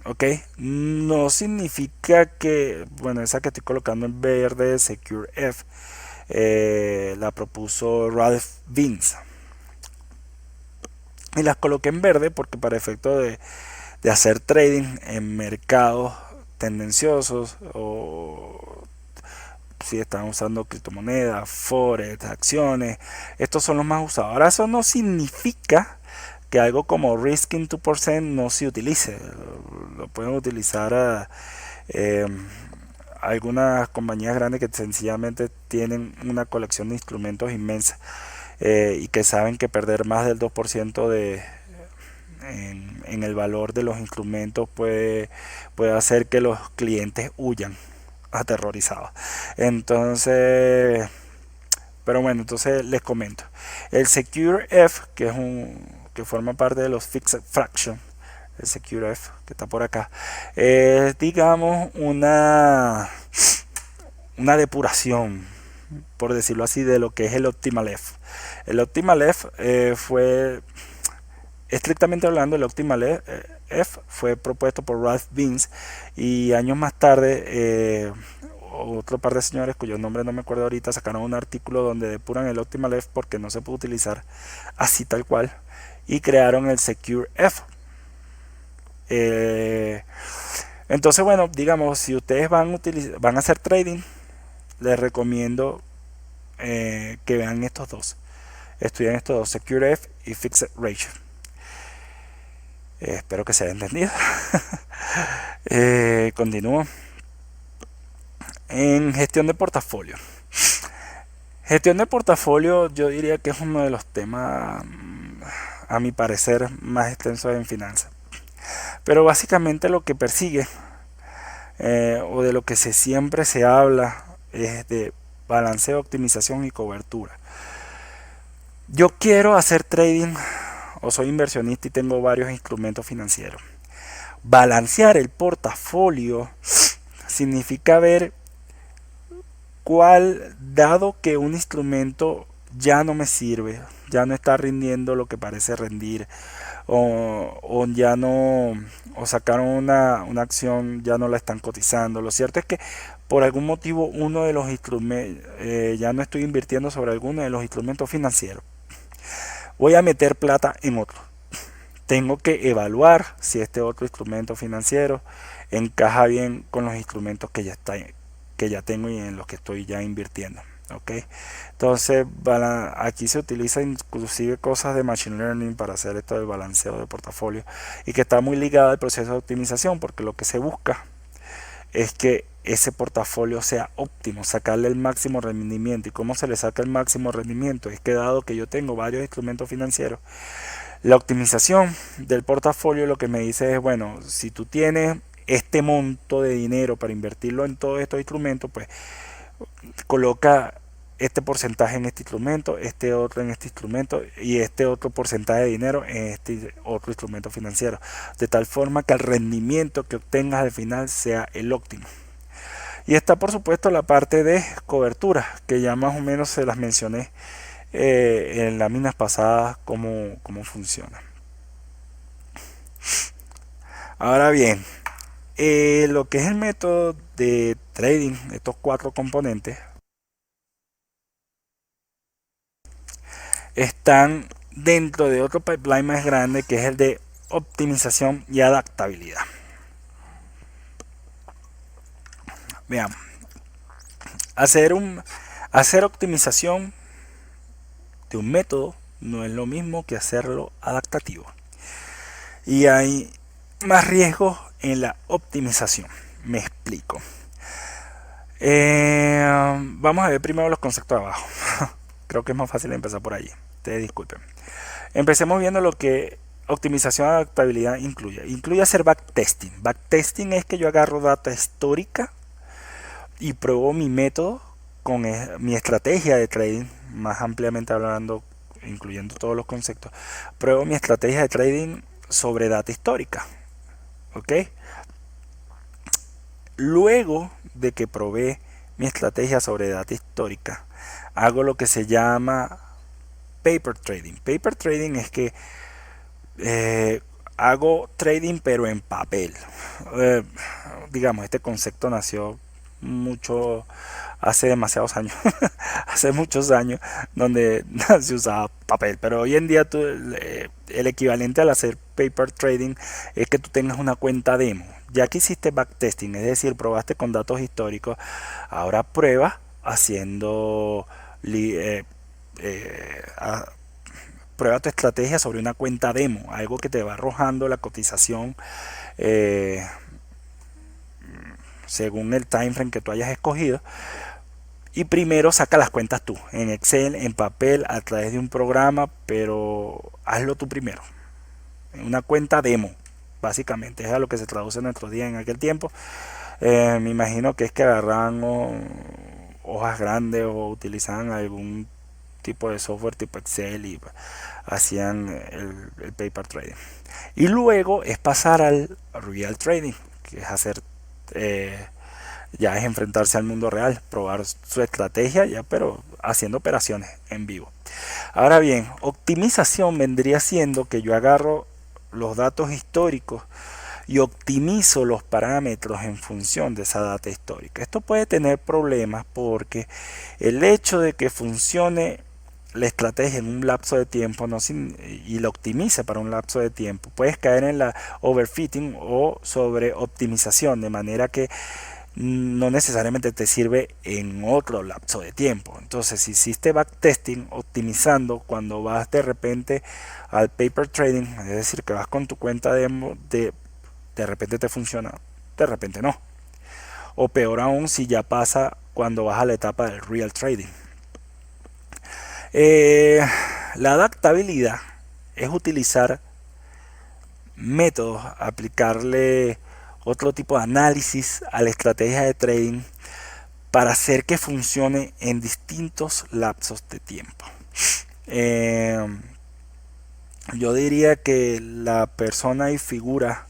Ok, no significa que, bueno, esa que estoy colocando en verde, Secure F, la propuso Ralph Vince. Y las coloqué en verde porque para efecto de hacer trading en mercados tendenciosos o si están usando criptomonedas, forex, acciones, estos son los más usados. Ahora eso no significa que algo como Risking 2% no se utilice. Lo pueden utilizar algunas compañías grandes que sencillamente tienen una colección de instrumentos inmensa y que saben que perder más del 2% en el valor de los instrumentos puede hacer que los clientes huyan aterrorizados. Entonces, pero bueno, entonces les comento. El Secure F, que forma parte de los Fixed Fraction, el Secure F, que está por acá, es, digamos, una depuración, por decirlo así, de lo que es el Optimal F. El Optimal F fue, estrictamente hablando, el Optimal F fue propuesto por Ralph Vince y años más tarde otro par de señores cuyos nombres no me acuerdo ahorita sacaron un artículo donde depuran el Optimal F porque no se puede utilizar así tal cual y crearon el Secure F. Entonces, bueno, digamos, si ustedes van a hacer trading, les recomiendo que vean estos dos, estudien estos dos, Secure F y Fixed Ratio. Espero que se haya entendido. Continúo. En gestión de portafolio. Gestión de portafolio yo diría que es uno de los temas, a mi parecer, más extensos en finanzas. Pero básicamente lo que persigue, o de lo que siempre se habla, es de balanceo, optimización y cobertura. Yo quiero hacer trading o soy inversionista y tengo varios instrumentos financieros. Balancear el portafolio significa ver cuál, dado que un instrumento ya no me sirve, ya no está rindiendo lo que parece rendir, o ya no, o sacaron una acción, ya no la están cotizando. Lo cierto es que por algún motivo uno de los instrumentos, ya no estoy invirtiendo sobre alguno de los instrumentos financieros. Voy a meter plata en otro. Tengo que evaluar si este otro instrumento financiero encaja bien con los instrumentos que ya tengo y en los que estoy ya invirtiendo. ¿Okay? Entonces aquí se utiliza inclusive cosas de machine learning para hacer esto del balanceo de portafolio y que está muy ligado al proceso de optimización, porque lo que se busca es que ese portafolio sea óptimo, sacarle el máximo rendimiento. ¿Y cómo se le saca el máximo rendimiento? Es que dado que yo tengo varios instrumentos financieros, la optimización del portafolio lo que me dice es, bueno, si tú tienes este monto de dinero para invertirlo en todos estos instrumentos, pues coloca este porcentaje en este instrumento, este otro en este instrumento y este otro porcentaje de dinero en este otro instrumento financiero, de tal forma que el rendimiento que obtengas al final sea el óptimo. Y está por supuesto la parte de cobertura, que ya más o menos se las mencioné en láminas pasadas cómo funciona. Ahora bien, lo que es el método de trading, estos 4 componentes, están dentro de otro pipeline más grande que es el de optimización y adaptabilidad. Veamos, hacer optimización de un método no es lo mismo que hacerlo adaptativo, y hay más riesgos en la optimización. Me explico. Vamos a ver primero los conceptos de abajo. Creo que es más fácil empezar por allí. Ustedes disculpen. Empecemos viendo lo que optimización de adaptabilidad incluye. Incluye hacer backtesting. Backtesting es que yo agarro data histórica y pruebo mi método con mi estrategia de trading, más ampliamente hablando, incluyendo todos los conceptos. Pruebo mi estrategia de trading sobre data histórica. ¿Ok? Luego de que probé mi estrategia sobre data histórica, hago lo que se llama paper trading. Paper trading es que hago trading pero en papel. Digamos, este concepto nació hace demasiados años, hace muchos años, donde se usaba papel, pero hoy en día el equivalente al hacer paper trading es que tú tengas una cuenta demo. Ya que hiciste backtesting, es decir, probaste con datos históricos, ahora prueba haciendo prueba tu estrategia sobre una cuenta demo, algo que te va arrojando la cotización según el time frame que tú hayas escogido. Y primero saca las cuentas tú, en Excel, en papel, a través de un programa, pero hazlo tú primero. En una cuenta demo, básicamente, es a lo que se traduce en nuestros días en aquel tiempo. Me imagino que es que agarraban hojas grandes o utilizaban algún tipo de software tipo Excel y hacían el paper trading. Y luego es pasar al real trading, que es hacer ya es enfrentarse al mundo real, probar su estrategia ya, pero haciendo operaciones en vivo. Ahora bien, optimización vendría siendo que yo agarro los datos históricos y optimizo los parámetros en función de esa data histórica. Esto puede tener problemas porque el hecho de que funcione la estrategia en un lapso de tiempo y la optimice para un lapso de tiempo, puedes caer en la overfitting o sobre optimización, de manera que no necesariamente te sirve en otro lapso de tiempo. Entonces, si hiciste backtesting optimizando, cuando vas de repente al paper trading, es decir, que vas con tu cuenta demo, de repente te funciona, de repente no. O peor aún, si ya pasa cuando vas a la etapa del real trading. La adaptabilidad es utilizar métodos, aplicarle otro tipo de análisis a la estrategia de trading para hacer que funcione en distintos lapsos de tiempo. Yo diría que la persona y figura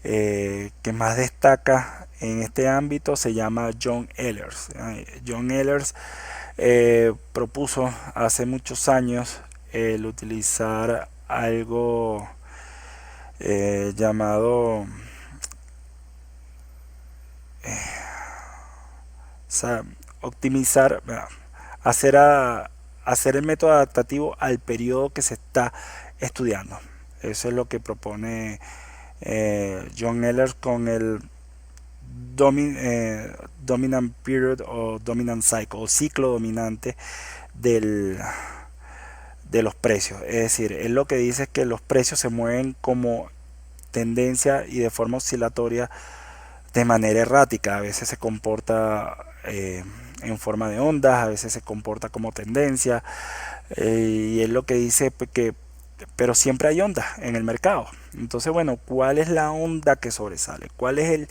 que más destaca en este ámbito se llama John Ehlers. John Ehlers propuso hace muchos años el utilizar algo llamado optimizar, hacer el método adaptativo al periodo que se está estudiando. Eso es lo que propone John Ehlers con el dominant period o dominant cycle, o ciclo dominante de los precios. Es decir, él lo que dice es que los precios se mueven como tendencia y de forma oscilatoria de manera errática. A veces se comporta en forma de ondas, a veces se comporta como tendencia, y es lo que dice que pero siempre hay ondas en el mercado. Entonces, bueno, ¿cuál es la onda que sobresale? ¿Cuál es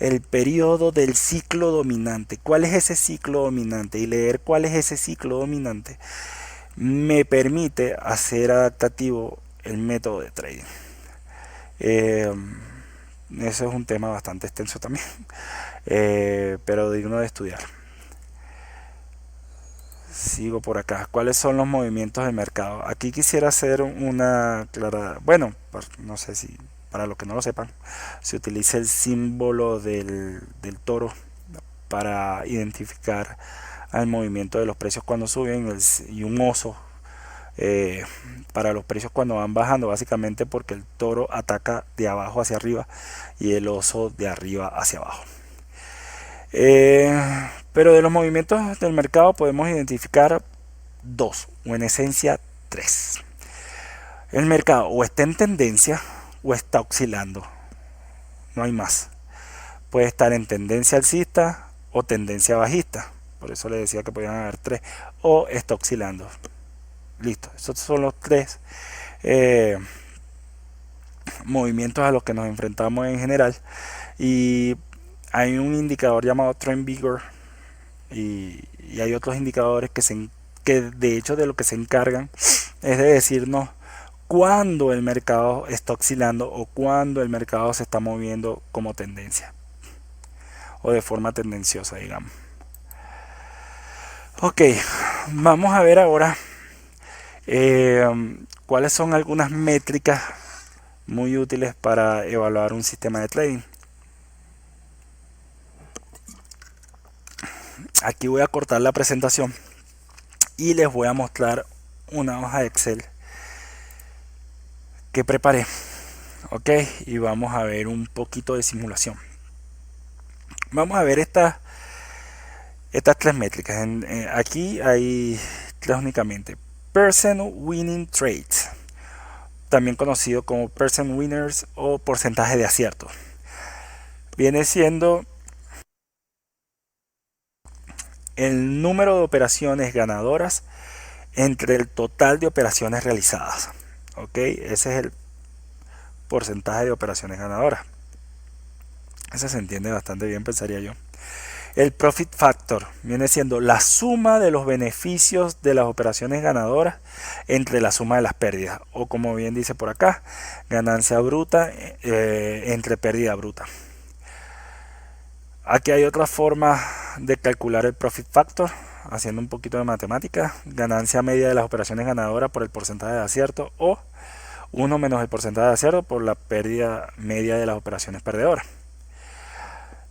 el periodo del ciclo dominante. ¿Cuál es ese ciclo dominante? Y leer cuál es ese ciclo dominante me permite hacer adaptativo el método de trading. Eh, Eso es un tema bastante extenso también, pero digno de estudiar. Sigo por acá. ¿Cuáles son los movimientos del mercado? Aquí quisiera hacer una clara... Bueno, no sé si para los que no lo sepan, se utiliza el símbolo del toro para identificar al movimiento de los precios cuando suben y un oso eh, para los precios cuando van bajando, básicamente porque el toro ataca de abajo hacia arriba y el oso de arriba hacia abajo. Pero de los movimientos del mercado podemos identificar dos, o en esencia tres. El mercado o está en tendencia o está oscilando, no hay más. Puede estar en tendencia alcista o tendencia bajista, por eso le decía que podían haber tres, o está oscilando. Listo, esos son los tres eh, movimientos a los que nos enfrentamos en general. Y hay un indicador llamado Trend Vigor y hay otros indicadores que de hecho de lo que se encargan es de decirnos cuándo el mercado está oscilando o cuándo el mercado se está moviendo como tendencia o de forma tendenciosa, digamos. Ok, vamos a ver ahora cuáles son algunas métricas muy útiles para evaluar un sistema de trading. Aquí voy a cortar la presentación y les voy a mostrar una hoja de Excel que preparé. Ok, y vamos a ver un poquito de simulación. Vamos a ver estas tres métricas. Aquí hay tres únicamente. Percent Winning Trades, también conocido como Percent Winners o porcentaje de acierto. Viene siendo el número de operaciones ganadoras entre el total de operaciones realizadas. Ok, ese es el porcentaje de operaciones ganadoras. Eso se entiende bastante bien, pensaría yo. El profit factor viene siendo la suma de los beneficios de las operaciones ganadoras entre la suma de las pérdidas, o como bien dice por acá, ganancia bruta entre pérdida bruta. Aquí hay otra forma de calcular el profit factor, haciendo un poquito de matemática: ganancia media de las operaciones ganadoras por el porcentaje de acierto, o 1 menos el porcentaje de acierto por la pérdida media de las operaciones perdedoras.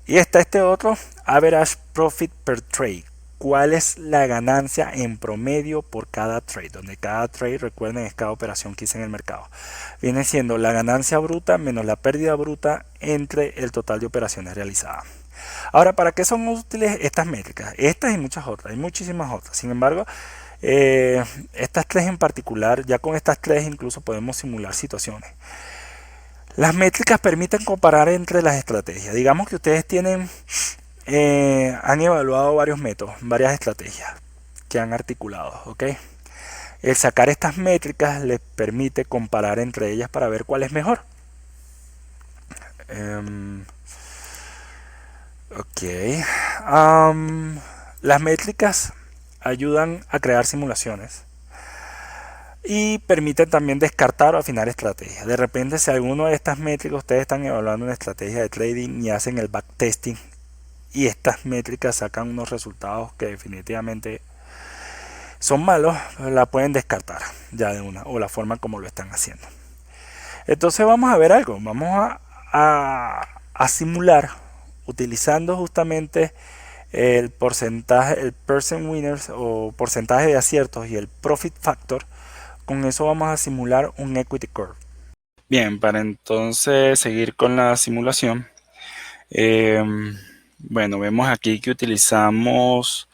Y está este otro, average profit per trade. ¿Cuál es la ganancia en promedio por cada trade? Donde cada trade, recuerden, es cada operación que hice en el mercado. Viene siendo la ganancia bruta menos la pérdida bruta entre el total de operaciones realizadas. Ahora, ¿para qué son útiles estas métricas? Estas y muchas otras, hay muchísimas otras. Sin embargo, estas tres en particular, ya con estas tres incluso podemos simular situaciones. Las métricas permiten comparar entre las estrategias. Digamos que ustedes han evaluado varios métodos, varias estrategias que han articulado, ¿ok? El sacar estas métricas les permite comparar entre ellas para ver cuál es mejor. Ok. Las métricas ayudan a crear simulaciones y permiten también descartar o afinar estrategias. De repente, si alguno de estas métricas ustedes están evaluando una estrategia de trading y hacen el backtesting y estas métricas sacan unos resultados que definitivamente son malos, la pueden descartar ya de una, o la forma como lo están haciendo. Entonces vamos a ver algo, vamos a simular utilizando justamente el porcentaje, el percent winners o porcentaje de aciertos y el profit factor. Con eso vamos a simular un equity curve. Bien, para entonces seguir con la simulación, bueno, vemos aquí que utilizamos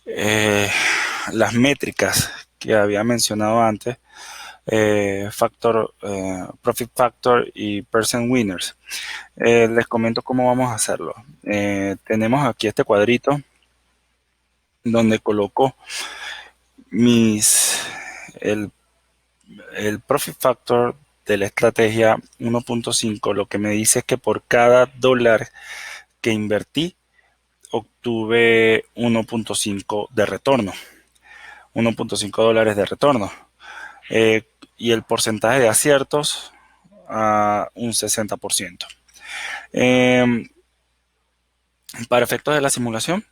las métricas que había mencionado antes, profit factor y percent winners. Les comento cómo vamos a hacerlo. Tenemos aquí este cuadrito donde coloco el profit factor de la estrategia 1.5, lo que me dice es que por cada dólar que invertí, obtuve 1.5 de retorno, 1.5 dólares de retorno. Y el porcentaje de aciertos a un 60%. Para efectos de la simulación,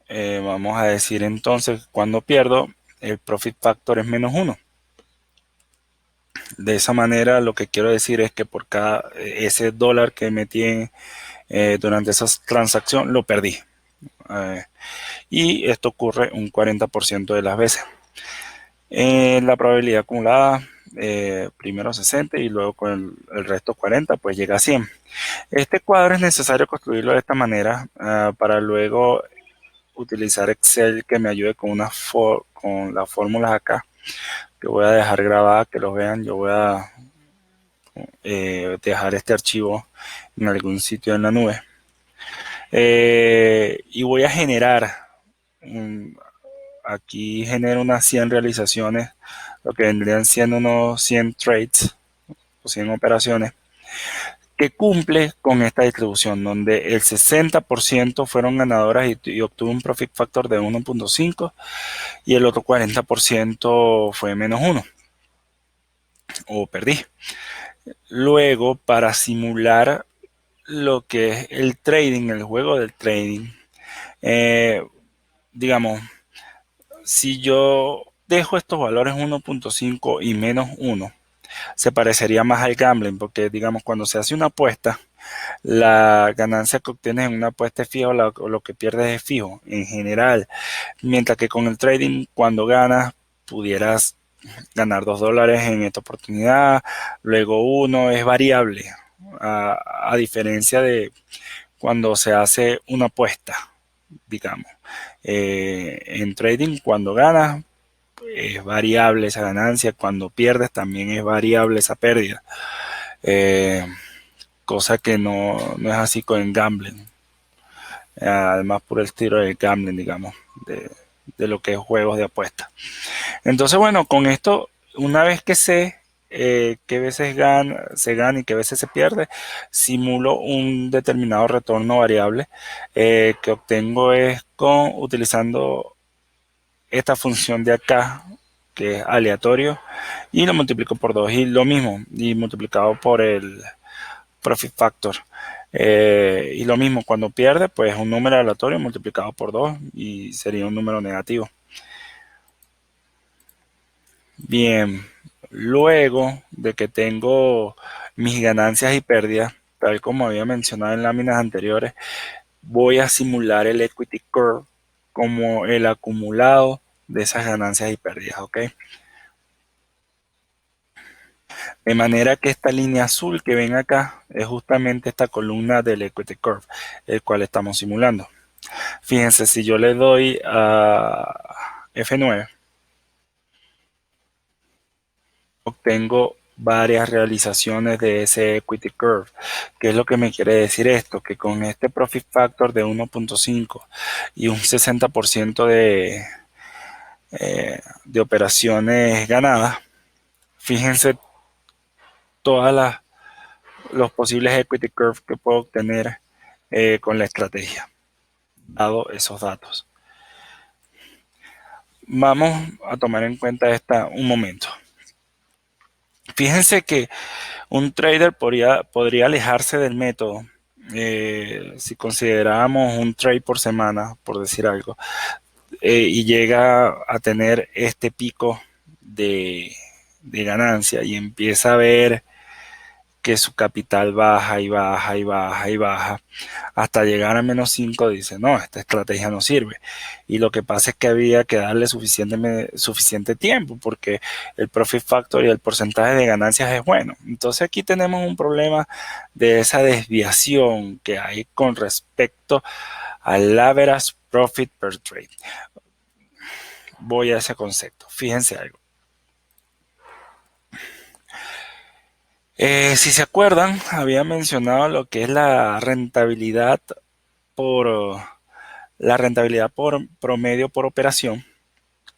vamos a decir entonces cuando pierdo, el profit factor es -1. De esa manera, lo que quiero decir es que por cada ese dólar que metí durante esa transacción, lo perdí. Y esto ocurre un 40% de las veces. La probabilidad acumulada, primero 60 y luego con el resto 40, pues llega a 100. Este cuadro es necesario construirlo de esta manera para luego utilizar Excel que me ayude con las fórmulas acá que voy a dejar grabadas, que los vean. Yo voy a dejar este archivo en algún sitio en la nube y voy a generar aquí genero unas 100 realizaciones, lo que vendrían siendo unos 100 trades o 100 operaciones, que cumple con esta distribución, donde el 60% fueron ganadoras y obtuve un profit factor de 1.5 y el otro 40% fue -1 o perdí. Luego, para simular lo que es el trading, el juego del trading, digamos, si yo dejo estos valores 1.5 y -1, se parecería más al gambling, porque digamos, cuando se hace una apuesta, la ganancia que obtienes en una apuesta es fija o lo que pierdes es fijo en general, mientras que con el trading, cuando ganas, pudieras ganar $2 en esta oportunidad, luego uno es variable, a diferencia de cuando se hace una apuesta, digamos. En trading, cuando ganas, es variable esa ganancia, cuando pierdes también es variable esa pérdida, cosa que no es así con el gambling, además por el estilo del gambling, digamos, de lo que es juegos de apuesta. Entonces, bueno, con esto, una vez que sé qué veces se gana y qué veces se pierde, simulo un determinado retorno variable que obtengo utilizando esta función de acá, que es aleatorio, y lo multiplico por 2 y lo mismo, y multiplicado por el profit factor. Y lo mismo, cuando pierde, pues un número aleatorio multiplicado por 2 y sería un número negativo. Bien, luego de que tengo mis ganancias y pérdidas, tal como había mencionado en láminas anteriores, voy a simular el equity curve como el acumulado de esas ganancias y pérdidas, ¿ok? De manera que esta línea azul que ven acá es justamente esta columna del equity curve, el cual estamos simulando. Fíjense, si yo le doy a F9, obtengo varias realizaciones de ese equity curve. ¿Qué es lo que me quiere decir esto? Que con este profit factor de 1.5 y un 60% de operaciones ganadas, fíjense todas los posibles equity curves que puedo obtener con la estrategia, dado esos datos. Vamos a tomar en cuenta un momento. Fíjense que un trader podría alejarse del método si consideramos un trade por semana, por decir algo, y llega a tener este pico de ganancia y empieza a ver que su capital baja y baja y baja y baja hasta llegar a -5, dice, no, esta estrategia no sirve. Y lo que pasa es que había que darle suficiente tiempo porque el profit factor y el porcentaje de ganancias es bueno. Entonces aquí tenemos un problema de esa desviación que hay con respecto al average profit per trade. Voy a ese concepto. Fíjense algo. Si se acuerdan, había mencionado lo que es por la rentabilidad por promedio por operación,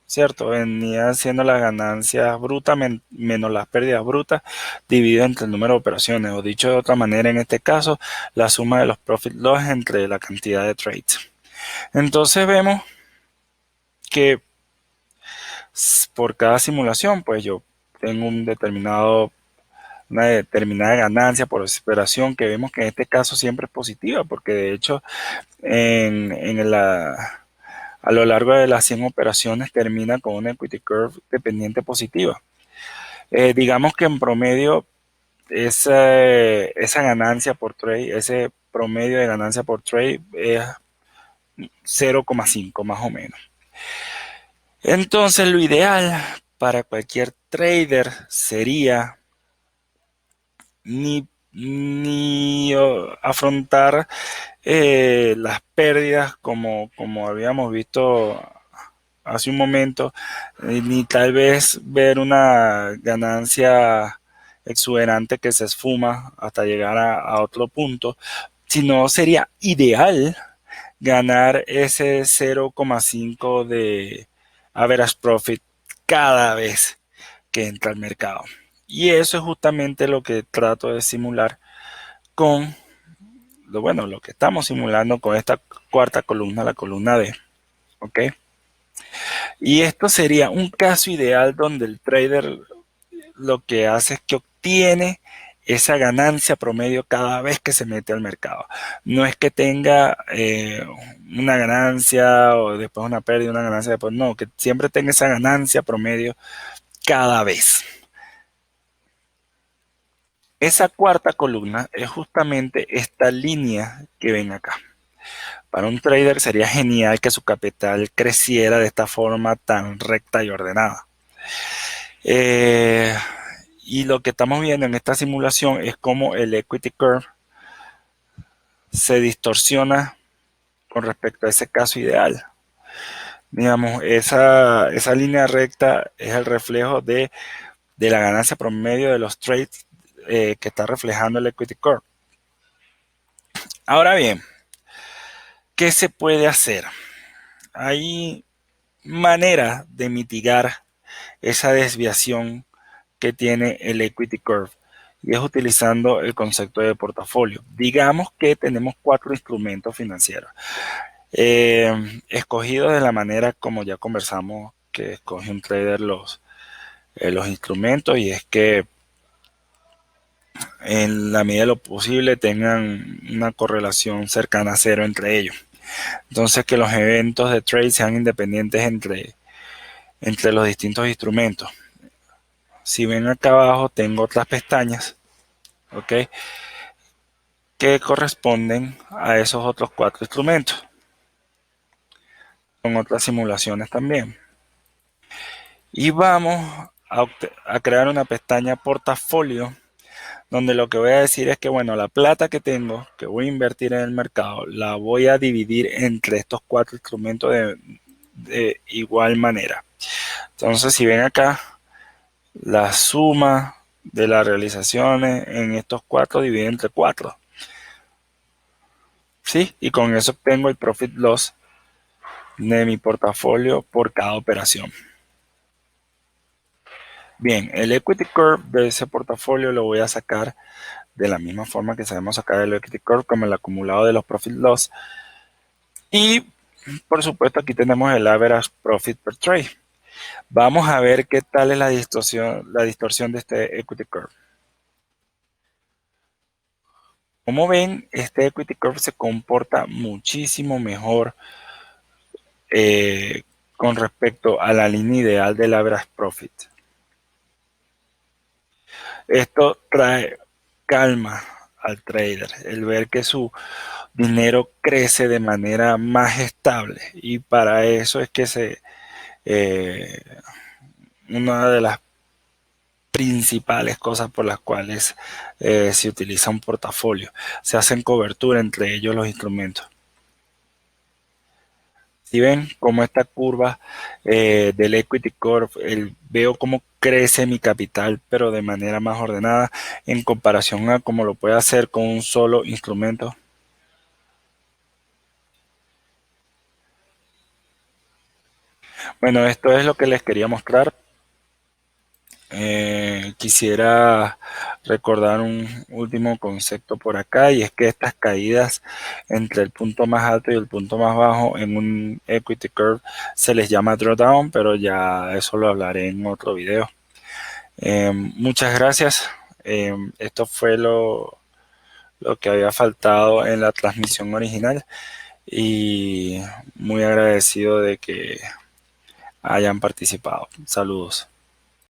¿cierto? Venía siendo las ganancias brutas menos las pérdidas brutas dividido entre el número de operaciones, o dicho de otra manera, en este caso, la suma de los profit loss entre la cantidad de trades. Entonces vemos que por cada simulación, pues yo tengo una determinada ganancia por operación, que vemos que en este caso siempre es positiva, porque de hecho a lo largo de las 100 operaciones termina con una equity curve dependiente positiva. Digamos que en promedio esa ganancia por trade, ese promedio de ganancia por trade es 0,5 más o menos. Entonces lo ideal para cualquier trader sería ni afrontar las pérdidas como habíamos visto hace un momento, ni tal vez ver una ganancia exuberante que se esfuma hasta llegar a otro punto, sino sería ideal ganar ese 0,5 de average profit cada vez que entra al mercado. Y eso es justamente lo que trato de simular con lo que estamos simulando con esta cuarta columna, la columna D. ¿Ok? Y esto sería un caso ideal donde el trader lo que hace es que obtiene esa ganancia promedio cada vez que se mete al mercado. No es que tenga una ganancia o después una pérdida, una ganancia después, no, que siempre tenga esa ganancia promedio cada vez. Esa cuarta columna es justamente esta línea que ven acá. Para un trader sería genial que su capital creciera de esta forma tan recta y ordenada. Y lo que estamos viendo en esta simulación es cómo el equity curve se distorsiona con respecto a ese caso ideal. Digamos, esa línea recta es el reflejo de la ganancia promedio de los trades que está reflejando el equity curve. Ahora bien, ¿qué se puede hacer? Hay maneras de mitigar esa desviación que tiene el equity curve, y es utilizando el concepto de portafolio. Digamos que tenemos 4 instrumentos financieros escogidos de la manera como ya conversamos que escoge un trader los instrumentos, y es que en la medida de lo posible tengan una correlación cercana a cero entre ellos. Entonces, que los eventos de trade sean independientes entre los distintos instrumentos. Si ven acá abajo tengo otras pestañas, ¿ok? Que corresponden a esos otros 4 instrumentos. Con otras simulaciones también. Y vamos a crear una pestaña portafolio, donde lo que voy a decir es que, bueno, la plata que tengo, que voy a invertir en el mercado, la voy a dividir entre estos 4 instrumentos de igual manera. Entonces, si ven acá, la suma de las realizaciones en estos 4 divide entre 4. ¿Sí? Y con eso obtengo el profit loss de mi portafolio por cada operación. Bien, el equity curve de ese portafolio lo voy a sacar de la misma forma que sabemos sacar el equity curve, como el acumulado de los profit loss. Y por supuesto aquí tenemos el average profit per trade. Vamos a ver qué tal es la distorsión de este equity curve. Como ven, este equity curve se comporta muchísimo mejor con respecto a la línea ideal del average profit. Esto trae calma al trader, el ver que su dinero crece de manera más estable, y para eso es que una de las principales cosas por las cuales se utiliza un portafolio, se hacen cobertura entre ellos los instrumentos. Si ven cómo esta curva del equity curve, veo cómo crece mi capital, pero de manera más ordenada en comparación a cómo lo puede hacer con un solo instrumento. Bueno, esto es lo que les quería mostrar. Quisiera recordar un último concepto por acá, y es que estas caídas entre el punto más alto y el punto más bajo en un equity curve se les llama drawdown, pero ya eso lo hablaré en otro video. Muchas gracias. Esto fue lo que había faltado en la transmisión original, y muy agradecido de que hayan participado. Saludos.